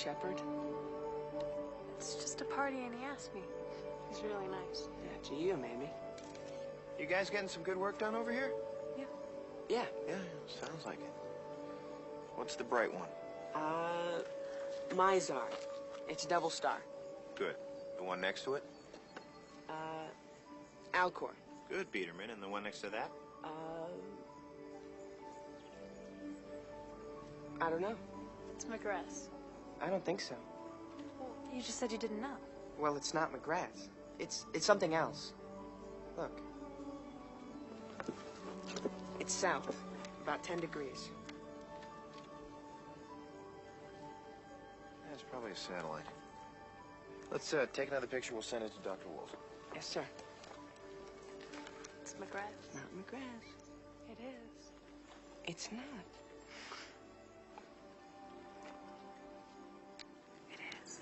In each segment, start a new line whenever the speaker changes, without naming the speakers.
Shepherd?
It's just a party and he asked me. He's really nice.
Yeah, gee, you made me.
You guys getting some good work done over here?
Yeah.
Yeah.
Yeah, sounds like it. What's the bright one?
Mizar. It's double star.
Good. The one next to it?
Alcor.
Good, Peterman. And the one next to that?
I don't know.
It's McGrath's.
I don't think so.
Well, you just said you didn't know.
Well, it's not McGrath's. It's something else. Look. It's south, about 10 degrees.
That's probably a satellite. Let's take another picture. We'll send it to Dr. Wolf.
Yes, sir.
It's McGrath's.
Not McGrath's.
It is.
It's not.
It is.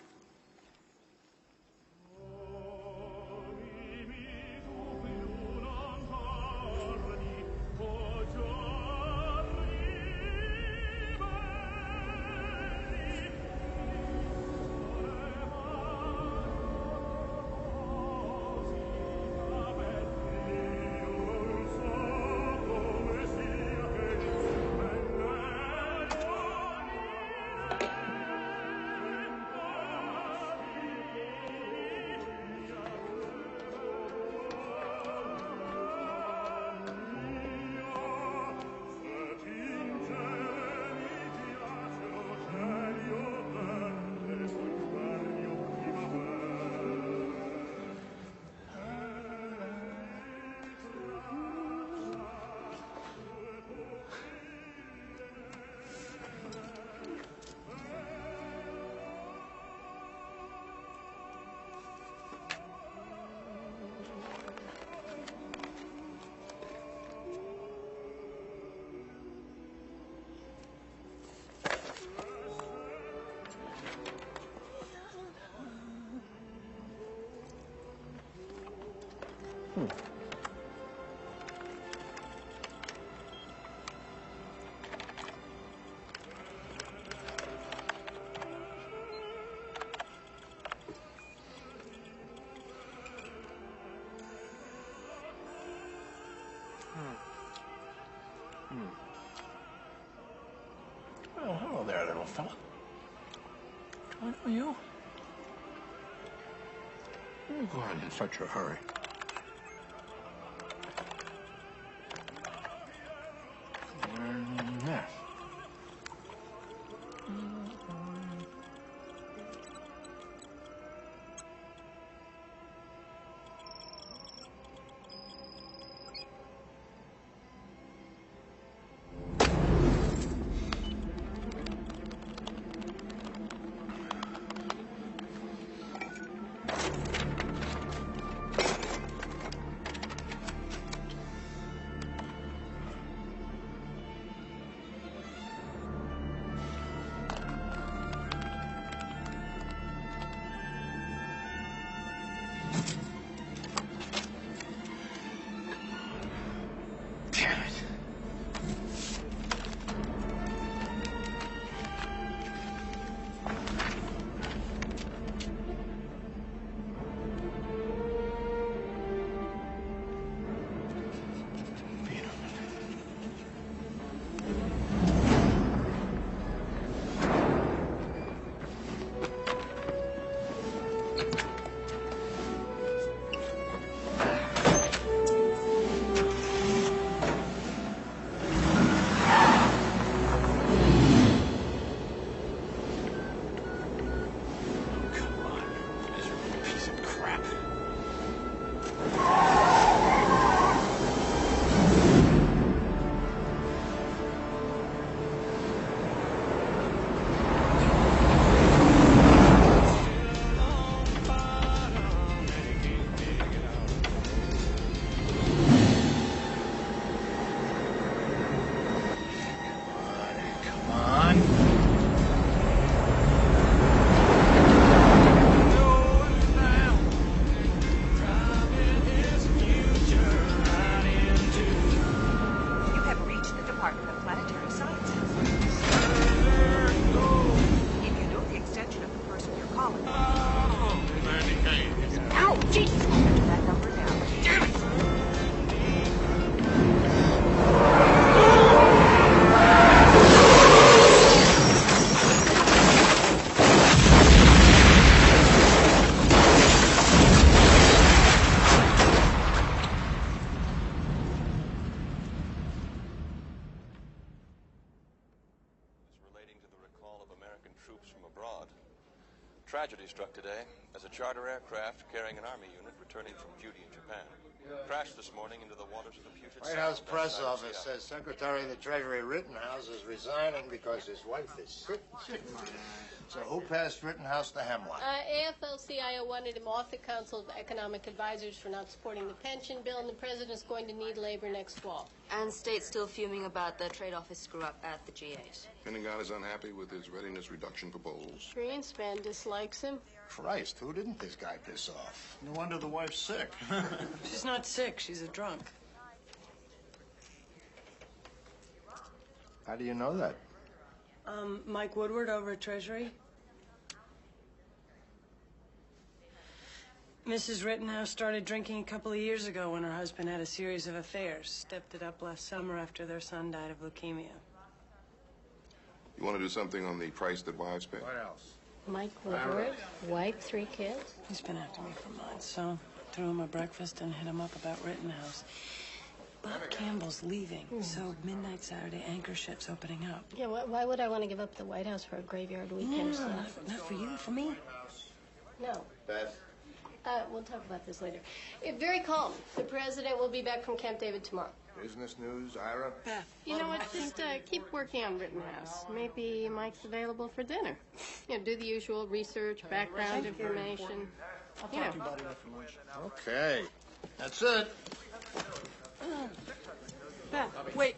Well, hello there, little fella. Do I know you? Why go on in such a hurry? Yeah.
troops from abroad. Tragedy struck today as a charter aircraft carrying an army unit returning from duty in Japan crashed this morning into the waters of the Puget Sound.
White House press office says Secretary of the Treasury Rittenhouse is resigning because his wife is sick. So who passed Rittenhouse the hemlock?
AFL-CIO wanted him off the Council of Economic Advisors for not supporting the pension bill, and the president's going to need labor next fall.
And state's still fuming about the trade office screw-up at the G8.
Pentagon is unhappy with his readiness reduction proposals.
Greenspan dislikes him.
Christ, who didn't this guy piss off? No wonder the wife's sick.
She's not sick, she's a drunk.
How do you know that?
Mike Woodward over at Treasury. Mrs. Rittenhouse started drinking a couple of years ago when her husband had a series of affairs. Stepped it up last summer after their son died of leukemia.
You want to do something on the price that wives pay?
What else?
Mike Woodward, wife, 3 kids.
He's been after me for months, so threw him a breakfast and hit him up about Rittenhouse. Bob Campbell's leaving, so midnight Saturday anchor ship's opening up.
Yeah, why would I want to give up the White House for a graveyard weekend?
No, not for you, for me.
No.
Beth?
We'll talk about this later. Very calm. The president will be back from Camp David tomorrow.
Business news, Ira?
Beth.
You know what? Just keep working on Rittenhouse. Maybe Mike's available for dinner. You know, do the usual research, background information. You know.
Okay. That's it.
Beth, wait.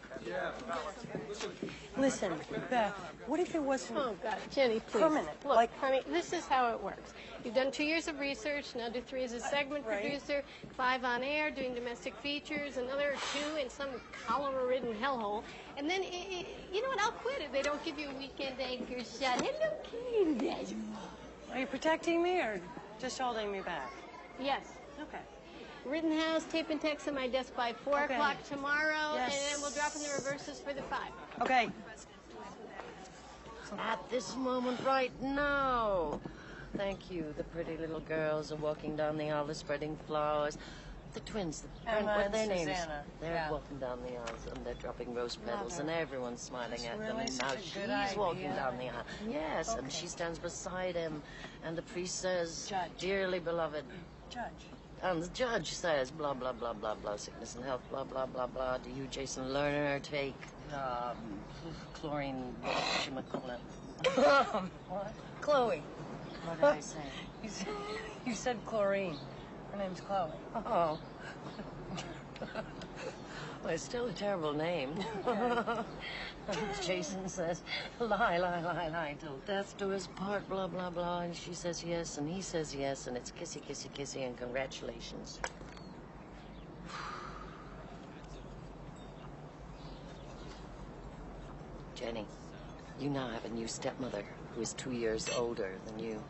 Listen, Beth, what if it wasn't...
Oh, God, Jenny, please.
Permanent.
Look,
Like,
honey, this is how it works. You've done 2 years of research, now do 3 as a segment producer, 5 on air, doing domestic features, another 2 in some cholera-ridden hellhole. And then, you know what, I'll quit if they don't give you a weekend anchor shot. Hello, Candy.
Are you protecting me or just holding me back?
Yes.
Okay.
Rittenhouse, tape and text on my desk by 4 o'clock tomorrow, and then we'll drop in the reverses for the 5.
Okay.
At this moment right now. Thank you. The pretty little girls are walking down the aisle spreading flowers. The twins, what are their names?
Susanna.
They're walking down the aisles and they're dropping rose petals and everyone's smiling at them.
really
And now
such a
she's
good
walking
idea.
down the aisle. Yes, and she stands beside him and the priest says,
Judge.
dearly beloved.
Judge.
And the judge says, blah, blah, blah, blah, blah, sickness and health, blah, blah, blah, blah. Do you, Jason Lerner, take chlorine, whatchamacallit?
What?
Chloe. What did I say?
You said chlorine. Her name's Chloe.
Oh. Well, it's still a terrible name. Jason says, lie, lie, lie, lie, till death do us part, blah, blah, blah. And she says yes, and he says yes, and it's kissy, kissy, kissy, and congratulations. Jenny, you now have a new stepmother who is 2 years older than you.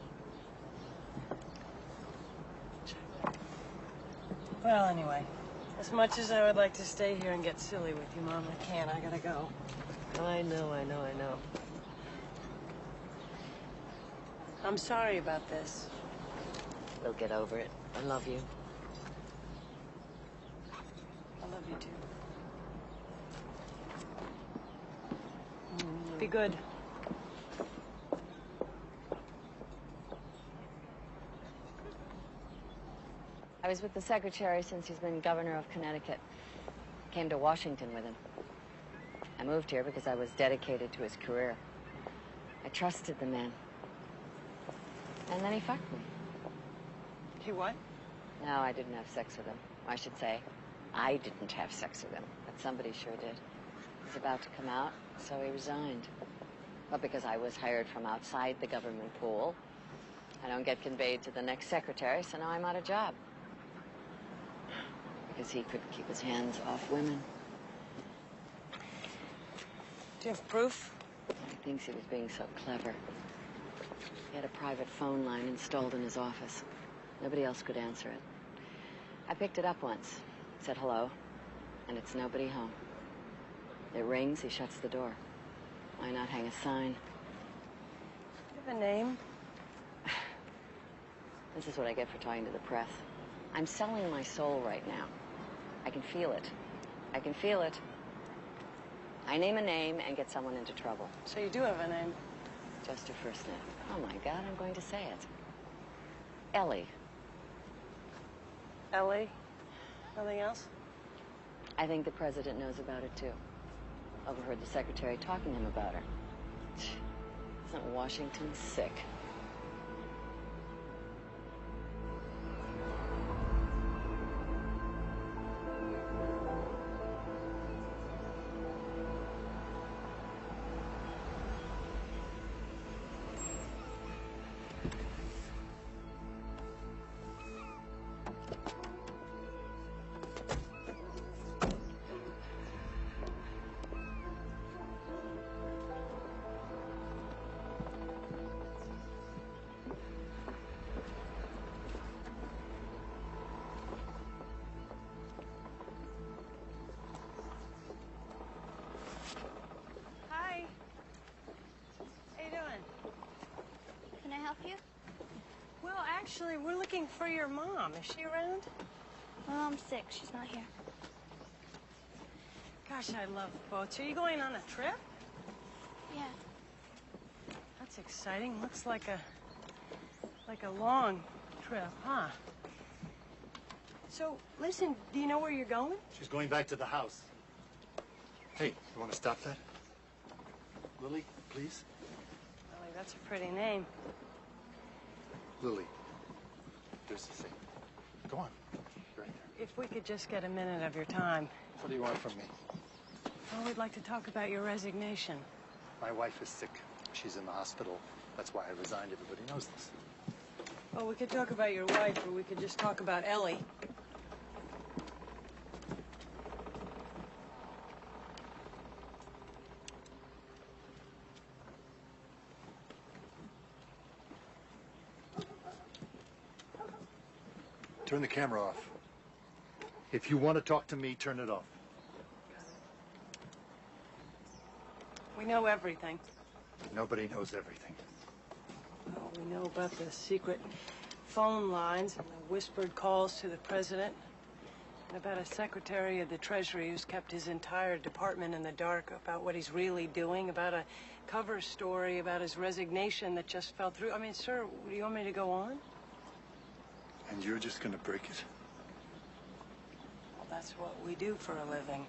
Well, anyway, as much as I would like to stay here and get silly with you, Mom, I can't. I gotta go.
I know, I know, I know.
I'm sorry about this.
We'll get over it. I love you.
I love you, too. Be good.
I was with the secretary since he's been governor of Connecticut. Came to Washington with him. I moved here because I was dedicated to his career. I trusted the man. And then he fucked me.
He what?
No, I didn't have sex with him. I should say, I didn't have sex with him, but somebody sure did. He's about to come out, so he resigned. But because I was hired from outside the government pool, I don't get conveyed to the next secretary, so now I'm out of job. Because he couldn't keep his hands off women.
Do you have proof?
He thinks he was being so clever. He had a private phone line installed in his office. Nobody else could answer it. I picked it up once, said hello, and it's nobody home. It rings, he shuts the door. Why not hang a sign?
Do you have a name?
This is what I get for talking to the press. I'm selling my soul right now. I can feel it. I can feel it. I name a name and get someone into trouble.
So you do have a name.
Just her first name. Oh my God, I'm going to say it. Ellie.
Ellie? Nothing else?
I think the president knows about it, too. Overheard the secretary talking to him about her. Isn't Washington sick?
Actually, we're looking for your mom. Is she around?
My mom's sick. She's not here.
Gosh, I love boats. Are you going on a trip?
Yeah.
That's exciting. Looks like a long trip, huh? So, listen, do you know where you're going?
She's going back to the house. Hey, you want to stop that? Lily, please?
Lily, that's a pretty name.
Lily, there's the thing. Go on. Right there.
If we could just get a minute of your time.
What do you want from me?
Well, we'd like to talk about your resignation.
My wife is sick. She's in the hospital. That's why I resigned. Everybody knows this.
Well, we could talk about your wife, or we could just talk about Ellie.
Turn the camera off. If you want to talk to me, turn it off.
We know everything.
Nobody knows everything.
Well, we know about the secret phone lines and the whispered calls to the president, and about a secretary of the Treasury who's kept his entire department in the dark about what he's really doing, about a cover story about his resignation that just fell through. I mean, sir, do you want me to go on?
And you're just going to break it?
Well, that's what we do for a living.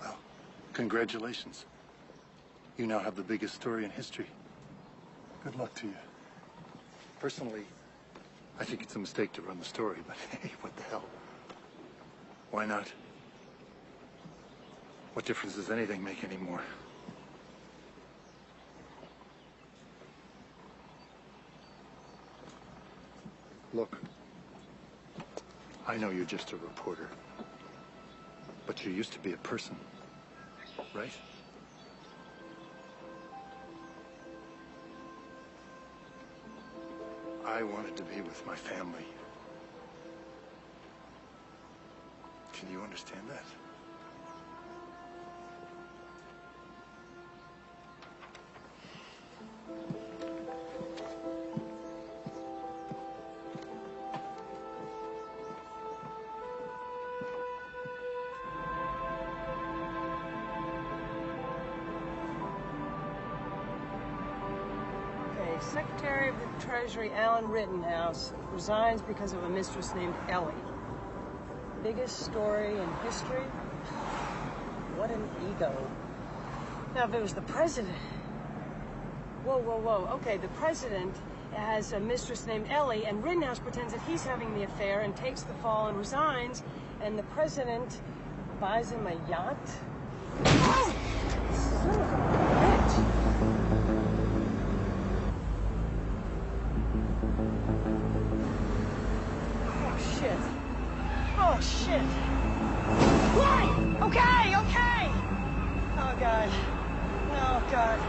Well, congratulations. You now have the biggest story in history. Good luck to you. Personally, I think it's a mistake to run the story, but hey, what the hell? Why not? What difference does anything make anymore? Look, I know you're just a reporter, but you used to be a person, right? I wanted to be with my family. Can you understand that?
Secretary of the Treasury, Alan Rittenhouse, resigns because of a mistress named Ellie. Biggest story in history? What an ego. Now, if it was the president... Whoa, whoa, whoa. Okay, the president has a mistress named Ellie, and Rittenhouse pretends that he's having the affair and takes the fall and resigns, and the president buys him a yacht? Oh! Son of a bitch! Oh, shit. Why? Okay, okay. Oh, God. Oh, God.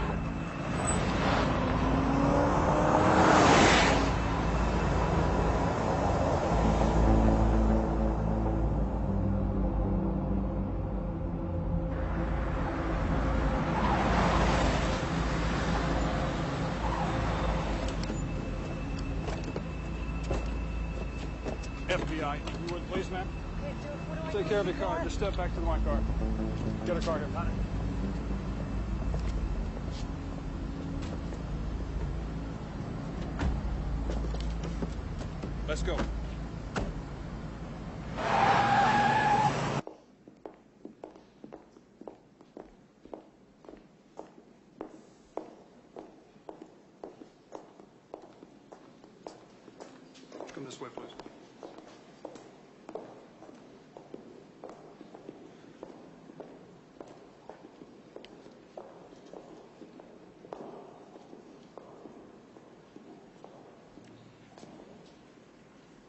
FBI, you would please, ma'am? Take care of your car. Just step back to my car. Get a car here. Let's go. Come this way, please.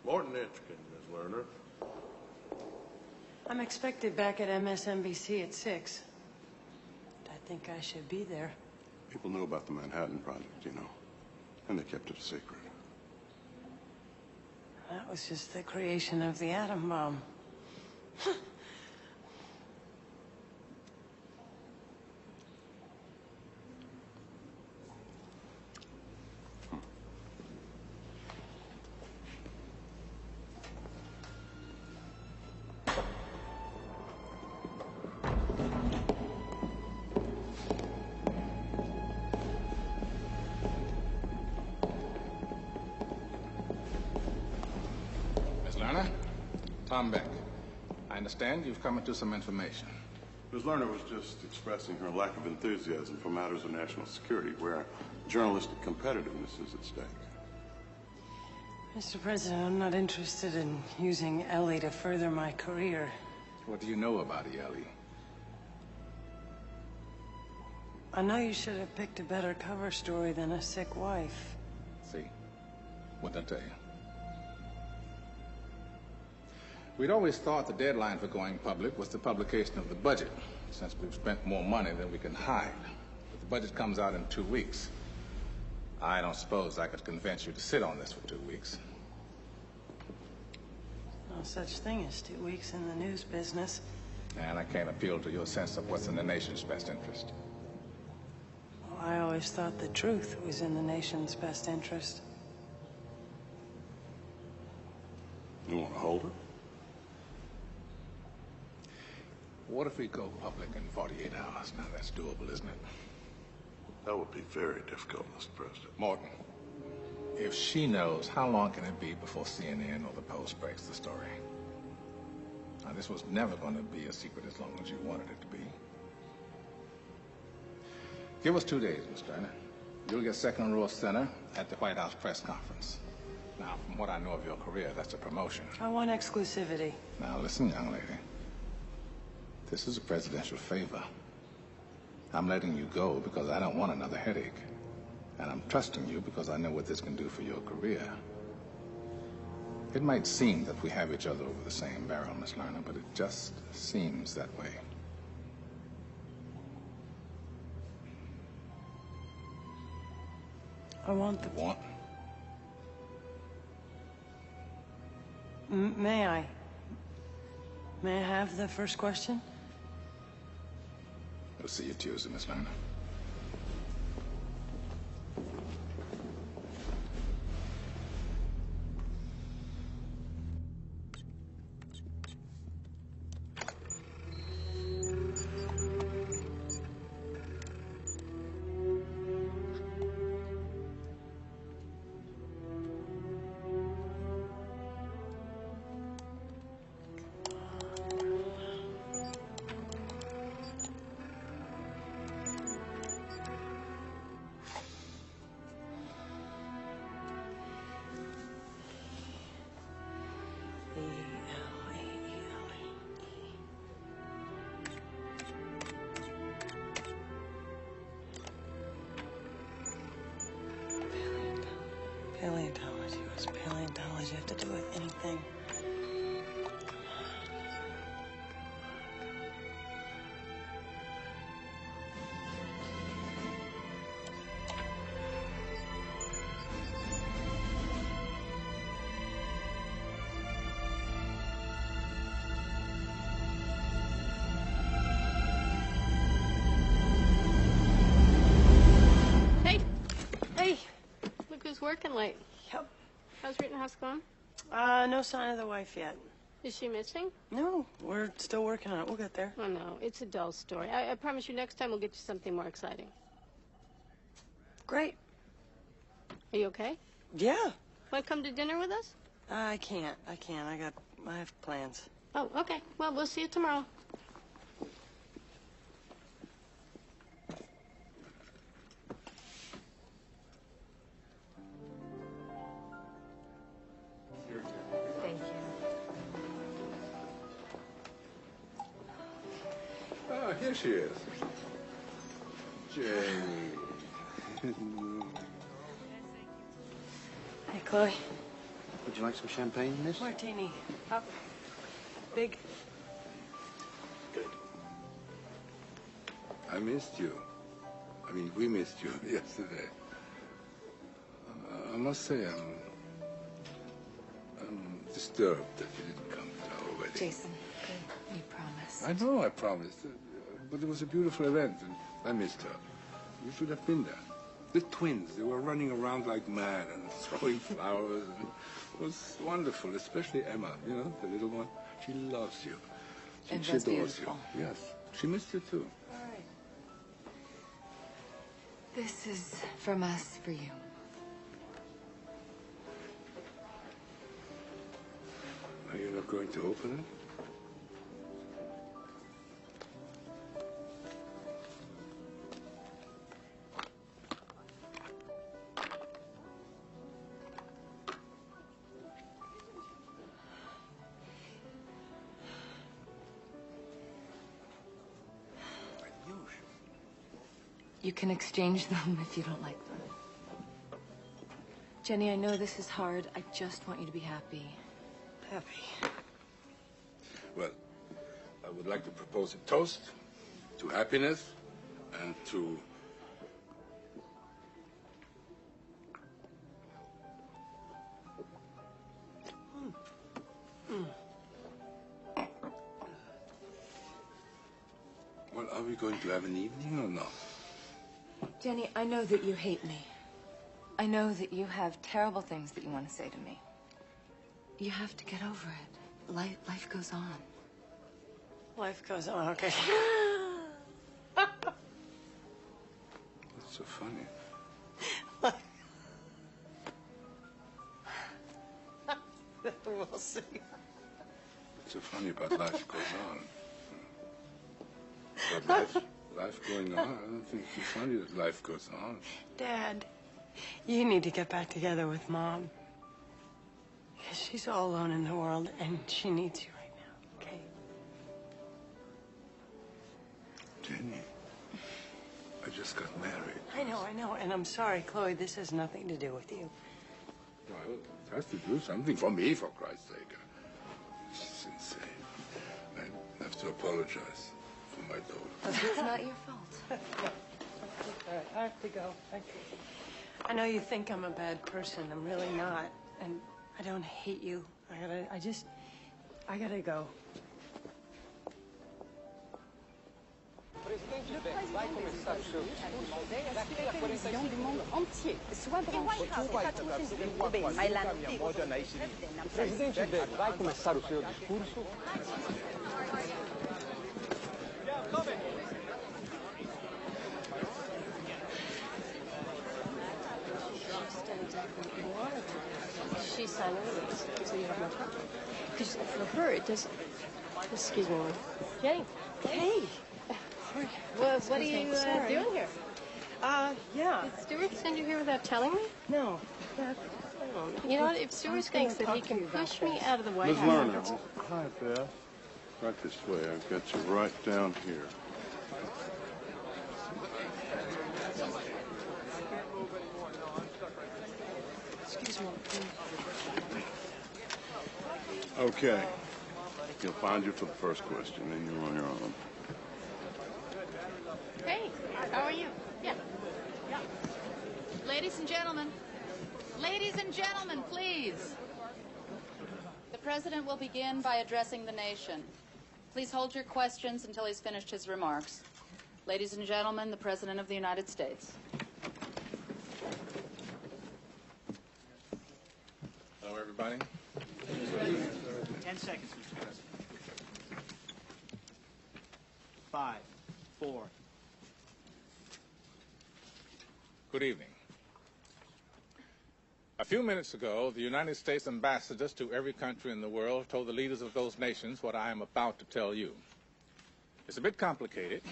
Morton Hitchkin, Miss Lerner.
I'm expected back at MSNBC at 6. I think I should be there.
People knew about the Manhattan Project, you know, and they kept it a secret.
That was just the creation of the atom bomb.
Tom Beck. I understand you've come into some information.
Ms. Lerner was just expressing her lack of enthusiasm for matters of national security, where journalistic competitiveness is at stake.
Mr. President, I'm not interested in using Ellie to further my career.
What do you know about Ellie?
I know you should have picked a better cover story than a sick wife.
See? What'd I tell you? We'd always thought the deadline for going public was the publication of the budget, since we've spent more money than we can hide. But the budget comes out in 2 weeks. I don't suppose I could convince you to sit on this for 2 weeks.
No such thing as 2 weeks in the news business.
And I can't appeal to your sense of what's in the nation's best interest.
Well, I always thought the truth was in the nation's best interest.
You want to hold her?
What if we go public in 48 hours? Now, that's doable, isn't it?
That would be very difficult, Mr. President.
Morton, if she knows, how long can it be before CNN or the Post breaks the story? Now, this was never going to be a secret as long as you wanted it to be. Give us 2 days, Miss Lerner. You'll get second row center at the White House press conference. Now, from what I know of your career, that's a promotion.
I want exclusivity.
Now, listen, young lady. This is a presidential favor. I'm letting you go because I don't want another headache. And I'm trusting you because I know what this can do for your career. It might seem that we have each other over the same barrel, Miss Lerner, but it just seems that way.
I want the...
Want?
May I? May I have the first question?
We'll see you Tuesday, Miss Lerner.
Paleontology. What does paleontology have to do with anything?
Hey! Hey! Look who's working late.
Yep.
How's Rittenhouse going?
No sign of the wife yet.
Is she missing?
No, we're still working on it. We'll get there.
Oh, no. It's a dull story. I promise you next time we'll get you something more exciting.
Great.
Are you okay?
Yeah.
Want to come to dinner with us?
I can't. I have plans.
Oh, okay. Well, we'll see you tomorrow.
Thank you.
Oh, here she is. Jane.
Hey, Chloe.
Would you like some champagne, miss?
Martini. Up. Big.
Good. I missed you. I mean, we missed you yesterday. I must say, I'm disturbed that you didn't come to our wedding.
Jason, you promised.
I know I promised, but it was a beautiful event, and I missed her. You should have been there. The twins, they were running around like mad and throwing flowers, and it was wonderful, especially Emma, you know, the little one. She loves you.
And
She
that's
adores
beautiful.
you. Yes, she missed you too.
All right.
This is from us for you.
Are you not going to open it?
You can exchange them if you don't like them. Jenny, I know this is hard. I just want you to be happy.
Happy.
Well, I would like to propose a toast to happiness and to... Well, are we going to have an evening or not?
Jenny, I know that you hate me. I know that you have terrible things that you want to say to me. You have to get over it. Life goes on.
Life goes on, okay.
That's so funny.
We'll see.
What's so funny about life goes on? But life going on, I don't think it's funny that life goes on.
Dad, you need to get back together with Mom. Because she's all alone in the world, and she needs you right now, okay?
Jenny, I just got married.
I know, and I'm sorry, Chloe, this has nothing to do with you.
Well, it has to do something for me, for Christ's sake. This is insane. I have to apologize for my daughter.
It's not your fault.
All right, I have to go. I know you think I'm a bad person. I'm really not. And I don't hate you. I gotta go.
Le président des États-Unis a demandé à ce que la télévision du monde entier soit branchée.
O presidente vai começar o seu discurso.
She signed a release, so you have no problem. Because for her, it doesn't... Excuse me. Jenny. Hey. What are you doing here?
Yeah.
Did Stuart send you here without telling me?
No.
You know what? If Stuart thinks that he can push me out of the White
Ms.
House...
Lerner. Hi, Beth. Right this way. I've got you right down here.
Excuse me.
Okay. He'll find you for the first question, then you're on your own.
Hey, how are you? Yeah.
Ladies and gentlemen, please. The President will begin by addressing the nation. Please hold your questions until he's finished his remarks. Ladies and gentlemen, the President of the United States.
Hello, everybody.
10 seconds, Mr. President. 5, 4.
Good evening. I
few minutes ago, the United States ambassadors to every country in the world told the leaders of those nations what I am about to tell you. It's a bit complicated,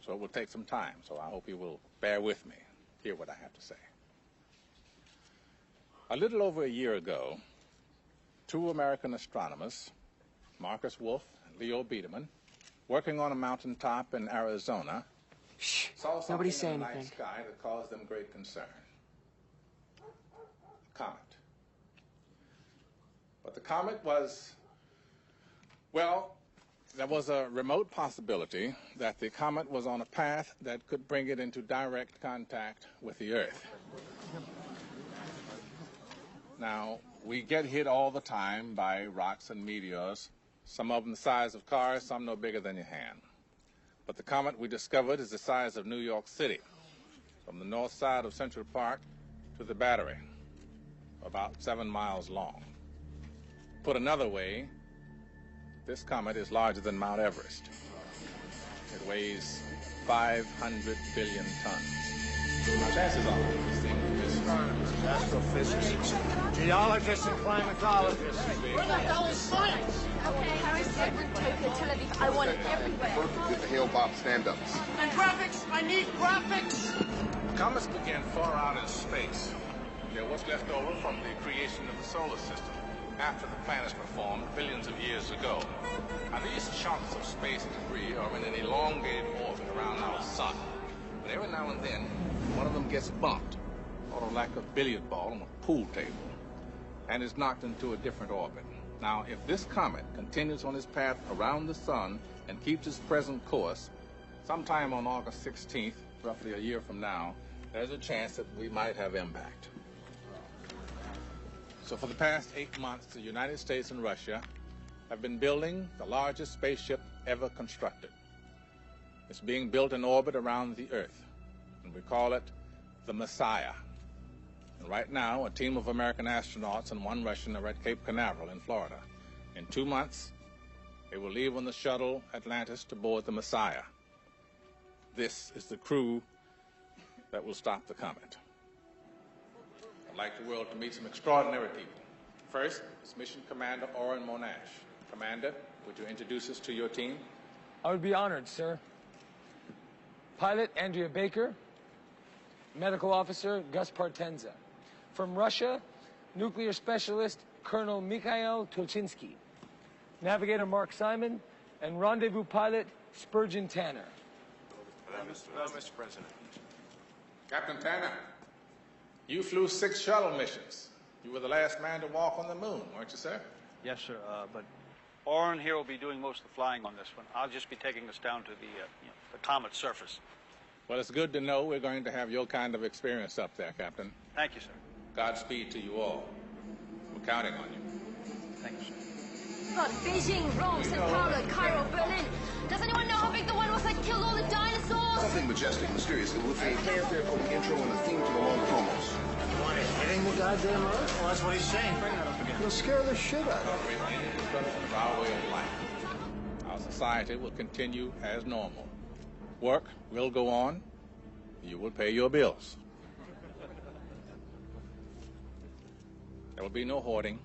so it will take some time, so I hope you will bear with me, hear what I have to say. A little over a year ago, two American astronomers, Marcus Wolf and Leo Biederman, working on a mountaintop in Arizona, saw something in the night sky that caused them great concern. A comet. But the comet was, well, there was a remote possibility that the comet was on a path that could bring it into direct contact with the Earth. Now, we get hit all the time by rocks and meteors, some of them the size of cars, some no bigger than your hand. But the comet we discovered is the size of New York City, from the north side of Central Park to the Battery, about 7 miles long. Put another way, this comet is larger than Mount Everest. It weighs 500 billion tons. Our chances are this thing is
astrophysicists, geologists, and climatologists.
We're the hell is science? Okay, Harry said with Tokyo Tel Aviv. I want it everywhere.
Perfect with the Hale Bob stand-ups.
And graphics! I need graphics!
Comets began far out in space. They're what's left over from the creation of the solar system, after the planets were formed billions of years ago. Now, these chunks of space debris are in an elongated orbit around our sun. But every now and then, one of them gets bumped, sort of like a billiard ball on a pool table, and is knocked into a different orbit. Now, if this comet continues on its path around the sun and keeps its present course, sometime on August 16th, roughly a year from now, there's a chance that we might have impact. So for the past 8 months, the United States and Russia have been building the largest spaceship ever constructed. It's being built in orbit around the Earth, and we call it the Messiah. And right now, a team of American astronauts and one Russian are at Cape Canaveral in Florida. In 2 months, they will leave on the shuttle Atlantis to board the Messiah. This is the crew that will stop the comet. I'd like the world to meet some extraordinary people. First is Mission Commander Oren Monash. Commander, would you introduce us to your team?
I would be honored, sir. Pilot Andrea Baker, Medical Officer Gus Partenza. From Russia, Nuclear Specialist Colonel Mikhail Tolchinsky. Navigator Mark Simon, and Rendezvous Pilot Spurgeon Tanner.
Hello, Mr. President.
Captain Tanner, you flew 6 shuttle missions. You were the last man to walk on the moon, weren't you, sir?
Yes, sir, but Oren here will be doing most of the flying on this one. I'll just be taking us down to the comet's surface.
Well, it's good to know we're going to have your kind of experience up there, Captain.
Thank you, sir.
Godspeed to you all. We're counting on you.
Thank you, sir.
God, Beijing, Rome, Sao Paulo, Cairo, Berlin. Does anyone know how big the one was that killed all the dinosaurs?
Something majestic, mysterious. It will be a fanfare for the intro and the theme to the long promos.
You want it hitting the goddamn Earth? Well, that's what he's saying. Bring that up again. You'll scare the shit out of me.
Our way of life. Our society will continue as normal. Work will go on. You will pay your bills. There will be no hoarding.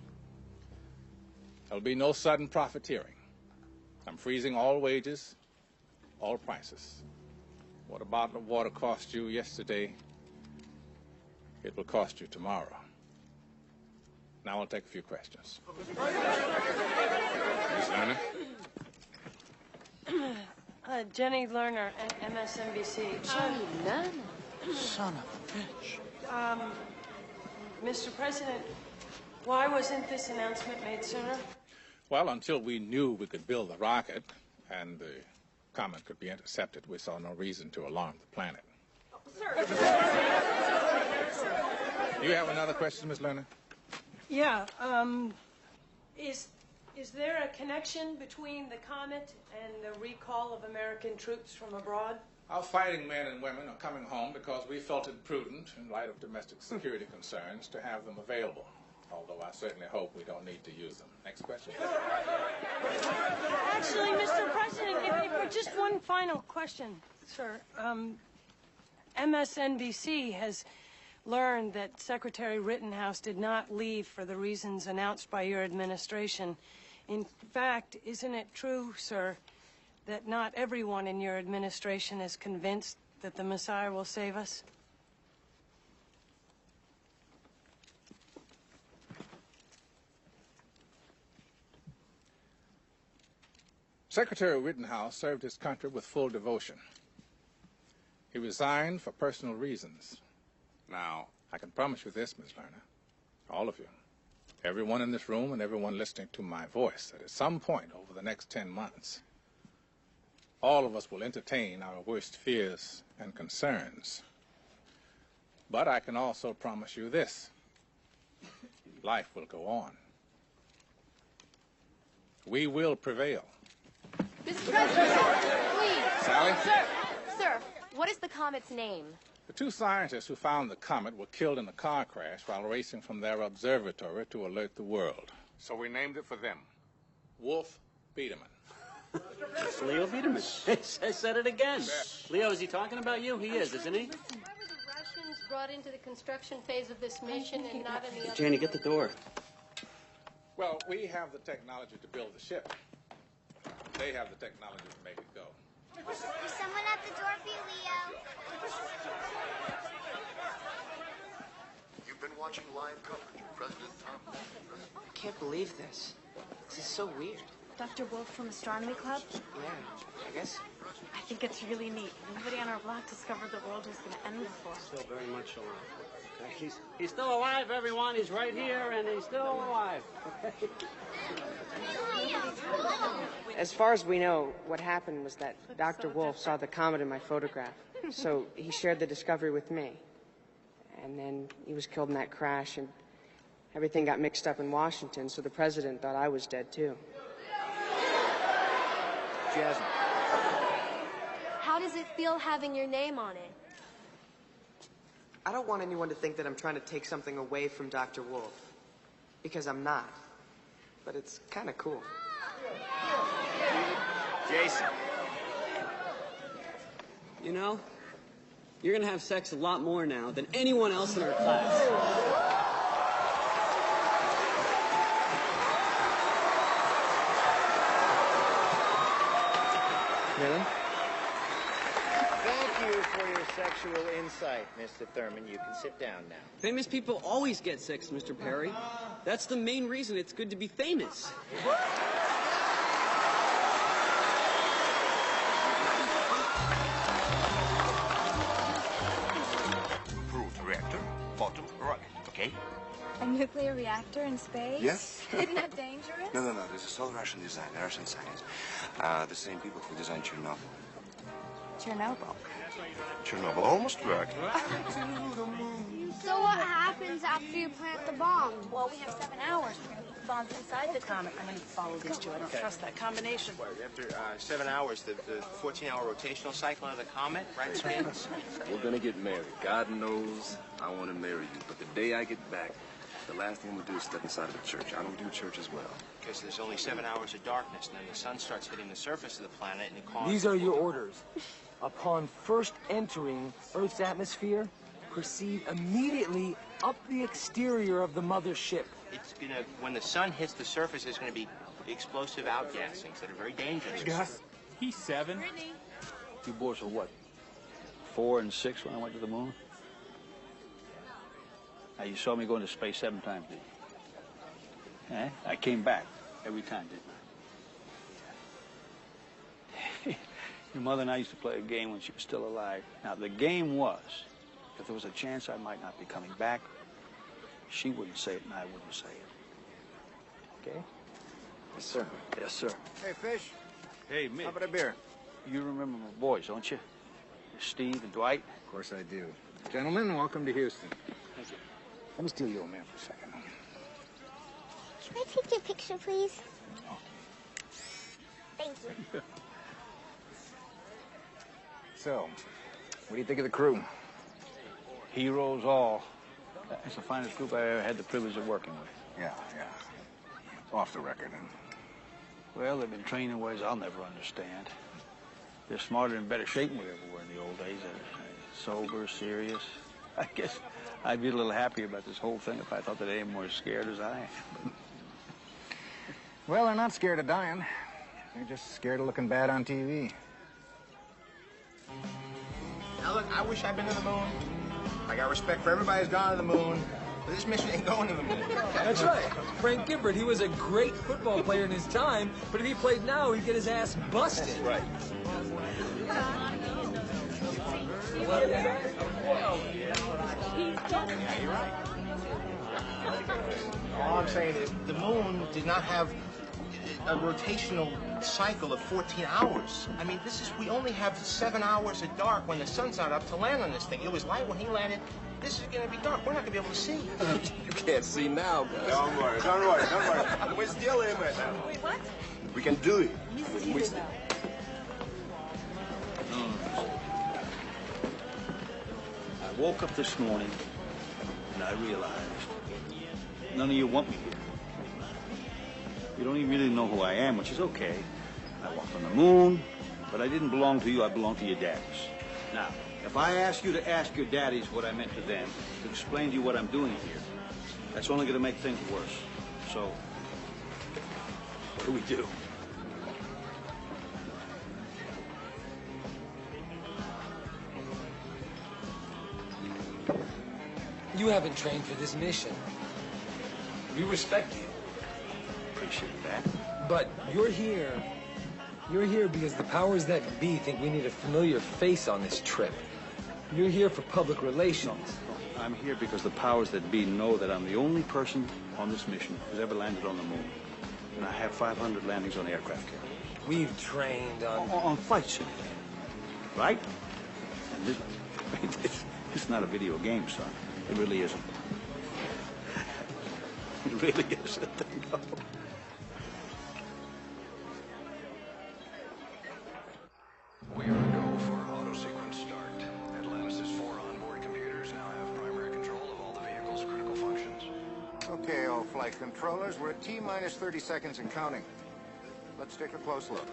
There will be no sudden profiteering. I'm freezing all wages, all prices. What a bottle of water cost you yesterday, it will cost you tomorrow. Now I'll take a few questions. Ms. Lerner?
Jenny Lerner, MSNBC.
Jenny Lerner?
Son of a bitch.
Mr. President, why wasn't this announcement made sooner?
Well, until we knew we could build the rocket and the comet could be intercepted, we saw no reason to alarm the planet.
Sir.
You have another question, Ms. Lerner?
Yeah, is there a connection between the comet and the recall of American troops from abroad?
Our fighting men and women are coming home because we felt it prudent, in light of domestic security concerns, to have them available. Although I certainly hope we don't need to use them. Next question.
Actually, Mr. President, if just one final question, sir. MSNBC has learned that Secretary Rittenhouse did not leave for the reasons announced by your administration. In fact, isn't it true, sir, that not everyone in your administration is convinced that the Messiah will save us?
Secretary Rittenhouse served his country with full devotion. He resigned for personal reasons. Now, I can promise you this, Ms. Lerner, all of you, everyone in this room and everyone listening to my voice, that at some point over the next 10 months, all of us will entertain our worst fears and concerns. But I can also promise you this, life will go on. We will prevail.
Mr. President, please.
Sally?
Sir, what is the comet's name?
The two scientists who found the comet were killed in a car crash while racing from their observatory to alert the world. So we named it for them. Wolf Biederman.
It's Leo Biederman. I said it again. Leo, is he talking about you? He is, isn't he?
Why were the Russians brought into the construction phase of this mission and not in the other?
Janie, get the door.
Well, we have the technology to build the ship. They have the technology to make it go.
There's someone at the door for you, Leo.
You've been watching live coverage of President Trump.
I can't believe this. This is so weird.
Dr. Wolf from Astronomy Club?
Yeah, I guess.
I think it's really neat. Nobody on our block discovered the world was going to end before.
Still very much alive. He's still alive, everyone. He's right here, and he's still alive.
As far as we know, what happened was that Dr. Wolf saw the comet in my photograph. So he shared the discovery with me. And then he was killed in that crash, and everything got mixed up in Washington, so the president thought I was dead, too.
Jasmine.
How does it feel having your name on it?
I don't want anyone to think that I'm trying to take something away from Dr. Wolf, because I'm not. But it's kind of cool.
Jason. You know, you're going to have sex a lot more now than anyone else in our class.
Really?
Thank you for your sexual insight, Mr. Thurman. You can sit down now.
Famous people always get sex, Mr. Perry. That's the main reason it's good to be famous.
Approved reactor, bottom right, okay?
A nuclear reactor in space?
Yes.
Isn't that dangerous?
No. There's a sole Russian designer, Russian science. The same people who designed Chernobyl. Chernobyl almost worked.
So what happens after you plant the bomb?
Well, we have 7 hours. We're going to put the bombs inside the comet. I'm going to follow these two. I don't trust that combination.
After 7 hours, the 14-hour rotational cycle of the comet, right, spins?
We're gonna get married. God knows I want to marry you. But the day I get back, the last thing I'm gonna do is step inside of the church. I don't do church as well.
Because there's only 7 hours of darkness, and then the sun starts hitting the surface of the planet, and it causes...
These are your orders. Upon first entering Earth's atmosphere, proceed immediately up the exterior of the mothership.
It's gonna... When the sun hits the surface, there's gonna be explosive outgassings that are very dangerous.
Gus, he's 7. You boys were what? 4 and 6 when I went to the moon? Now, you saw me go into space 7 times, didn't you? Eh? I came back every time, didn't I? Your mother and I used to play a game when she was still alive. Now, the game was, if there was a chance I might not be coming back, she wouldn't say it and I wouldn't say it. Okay?
Yes, sir.
Yes, sir.
Hey, Fish.
Hey, Mick.
How about a beer?
You remember my boys, don't you? Steve and Dwight?
Of course I do. Gentlemen, welcome to Houston.
Thank you.
Let me steal your man for a second.
Can I take your picture, please? Thank you.
So, what do you think of the crew?
Heroes all. That's the finest group I ever had the privilege of working with.
Yeah. Off the record, huh?
Well, they've been trained in ways I'll never understand. They're smarter and better shape than we ever were in the old days. They're sober, serious. I guess I'd be a little happier about this whole thing if I thought that they were as scared as I am.
Well, they're not scared of dying. They're just scared of looking bad on TV.
Now, look, I wish I'd been to the moon. I got respect for everybody who's gone to the moon. But this mission ain't going to the moon.
That's right. Frank Gifford, he was a great football player in his time, but if he played now, he'd get his ass busted.
That's right.
Yeah, you're right.
All I'm saying is the moon did not have a rotational cycle of 14 hours. I mean, we only have 7 hours of dark when the sun's not up to land on this thing. It was light when he landed. This is going to be dark. We're not going to be able to see.
You can't see now, guys.
Don't worry. We're still in right now.
Wait, what?
We can do it.
I woke up this morning and I realized none of you want me here. You don't even really know who I am, which is okay. I walked on the moon, but I didn't belong to you. I belong to your daddies. Now, if I ask you to ask your daddies what I meant to them, to explain to you what I'm doing here, that's only going to make things worse. So, what do we do?
You haven't trained for this mission. We respect you.
Appreciate that.
But you're here. You're here because the powers that be think we need a familiar face on this trip. You're here for public relations.
No, I'm here because the powers that be know that I'm the only person on this mission who's ever landed on the moon. And I have 500 landings on aircraft carriers.
We've trained
on flight simulator, right? And it's not a video game, son. It really isn't. It really isn't. No.
We are go for auto sequence start. Atlantis' 4 onboard computers now have primary control of all the vehicle's critical functions.
Okay, all flight controllers, we're at T-minus 30 seconds and counting. Let's take a close look.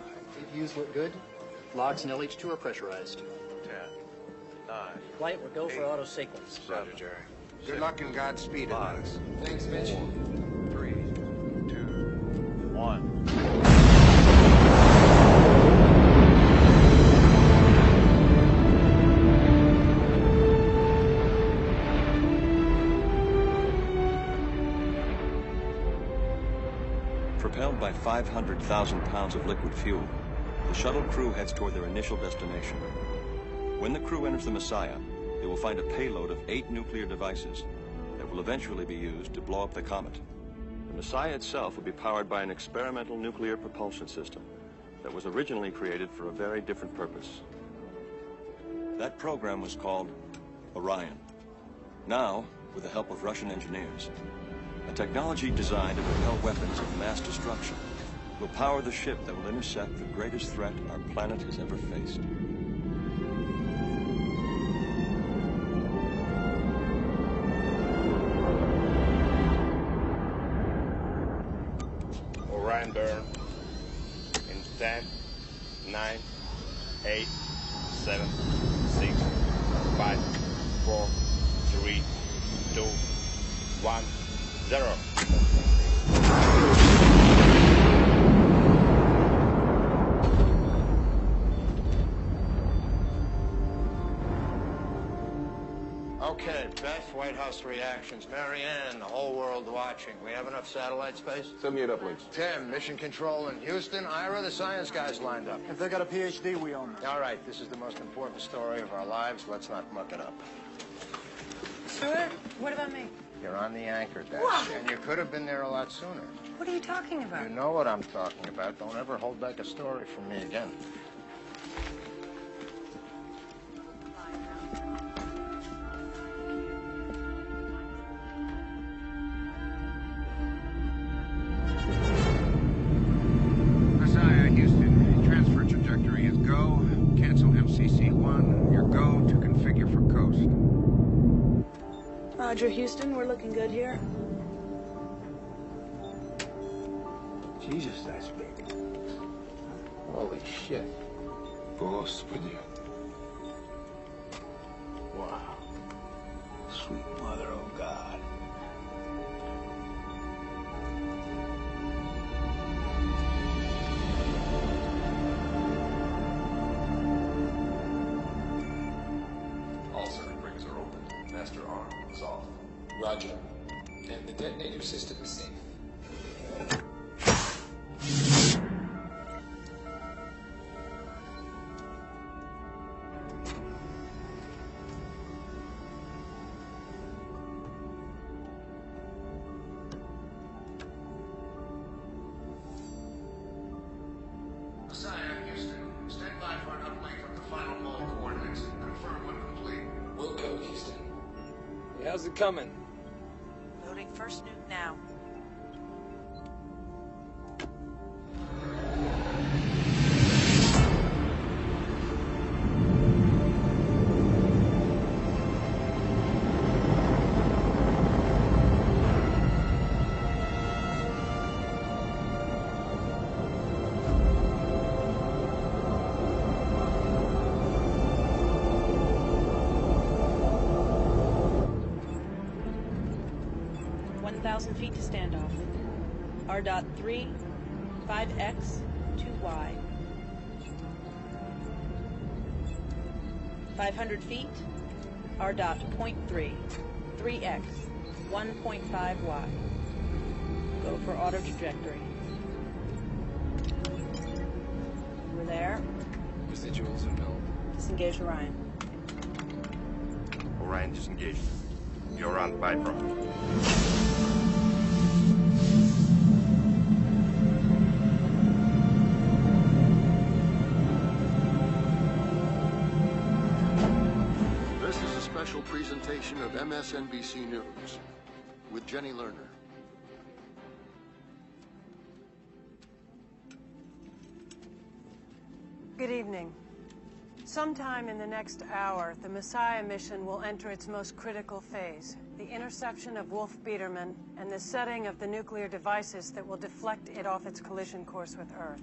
Views look good. Logs and LH2 are pressurized.
10, 9.
Flight, we're go for auto sequence.
Roger, Jerry.
Good luck and Godspeed, Atlantis.
Thanks, Mitch.
4, 3, 2,
1.
Propelled by 500,000 pounds of liquid fuel, the shuttle crew heads toward their initial destination. When the crew enters the Messiah, they will find a payload of 8 nuclear devices that will eventually be used to blow up the comet. The Messiah itself will be powered by an experimental nuclear propulsion system that was originally created for a very different purpose. That program was called Orion. Now, with the help of Russian engineers, a technology designed to propel weapons of mass destruction will power the ship that will intercept the greatest threat our planet has ever faced.
Orion burn in 10, 9, 8, 7, 6, 5, 4, 3, 2, 1, 0.
Okay, best White House reactions. Mary Ann, the whole world watching. We have enough satellite space?
Send me it up, links.
Tim, mission control in Houston. Ira, the science guys lined up.
If they got a PhD, we own them.
All right, this is the most important story of our lives. Let's not muck it up.
Stuart, what about me?
You're on the anchor deck, and you could have been there a lot sooner.
What are you talking about?
You know what I'm talking about. Don't ever hold back a story from me again.
Messiah, Houston. Transfer trajectory is go. Cancel MCC-1. You're go to configure for coast.
Roger, Houston, we're looking good here.
Jesus, that's big. Holy shit. Господи. Wow.
sweet mother of God.
All circuit breakers are open. Master arm is off.
Roger. And the detonator system is safe.
Messiah, Houston, stand by for an uplink of the final mole coordinates. Confirm when complete.
Will code, Houston. Hey, how's it coming?
Loading first nuke now. Feet to standoff. R.3, 5X, 2Y. 500 feet. R.3, 3X, 1.5Y. Go for auto trajectory. We're there.
Residuals are null.
Disengage Orion.
Orion disengaged. You're on Bifrost.
This is a special presentation of MSNBC News with Jenny Lerner.
Good evening. Sometime in the next hour, the Messiah mission will enter its most critical phase, the interception of Wolf Biederman and the setting of the nuclear devices that will deflect it off its collision course with Earth.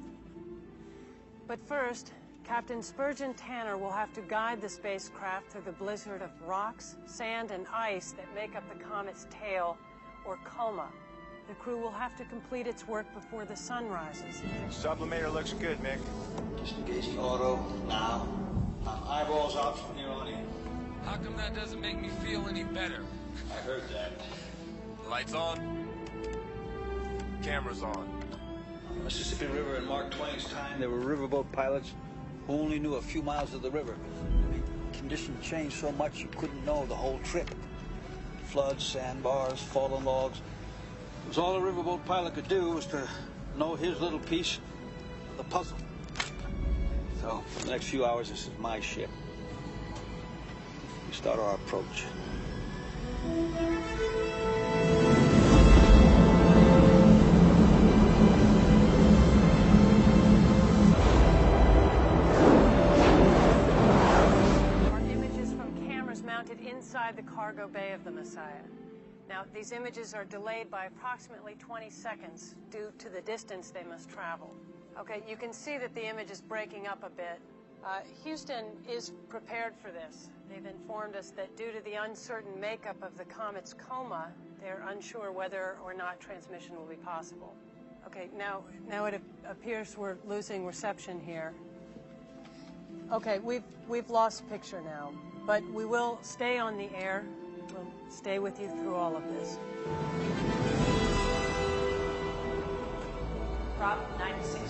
But first, Captain Spurgeon Tanner will have to guide the spacecraft through the blizzard of rocks, sand, and ice that make up the comet's tail, or coma. The crew will have to complete its work before the sun rises.
Sublimator looks good, Mick.
Disengaging auto now. Eyeballs out from here on in.
How come that doesn't make me feel any better?
I heard that.
Lights on. Cameras on.
On the Mississippi River in Mark Twain's time, there were riverboat pilots who only knew a few miles of the river. I mean, conditions changed so much you couldn't know the whole trip. Floods, sandbars, fallen logs. It was all a riverboat pilot could do was to know his little piece of the puzzle. So, for the next few hours, this is my ship. We start our approach.
Are images from cameras mounted inside the cargo bay of the Messiah. Now, these images are delayed by approximately 20 seconds due to the distance they must travel. Okay, you can see that the image is breaking up a bit. Houston is prepared for this. They've informed us that due to the uncertain makeup of the comet's coma, they're unsure whether or not transmission will be possible. Okay, now it appears we're losing reception here. Okay, we've lost picture now, but we will stay on the air. We'll stay with you through all of this.
Prop 96%.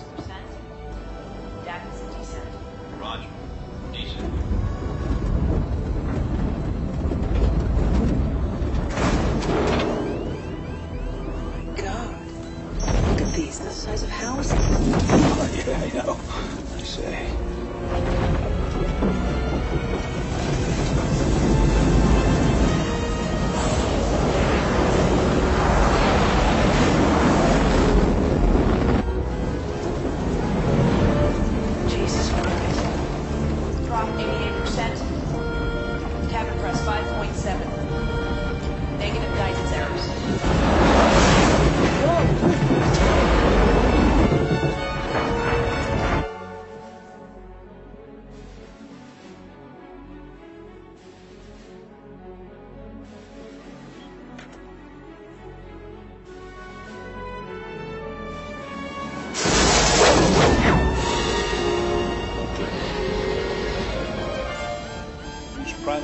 DAC's descent.
Roger. Descent.
God, look at these. The size of houses.
Oh, yeah, I know. I say.
Jesus Christ. Prop 88%.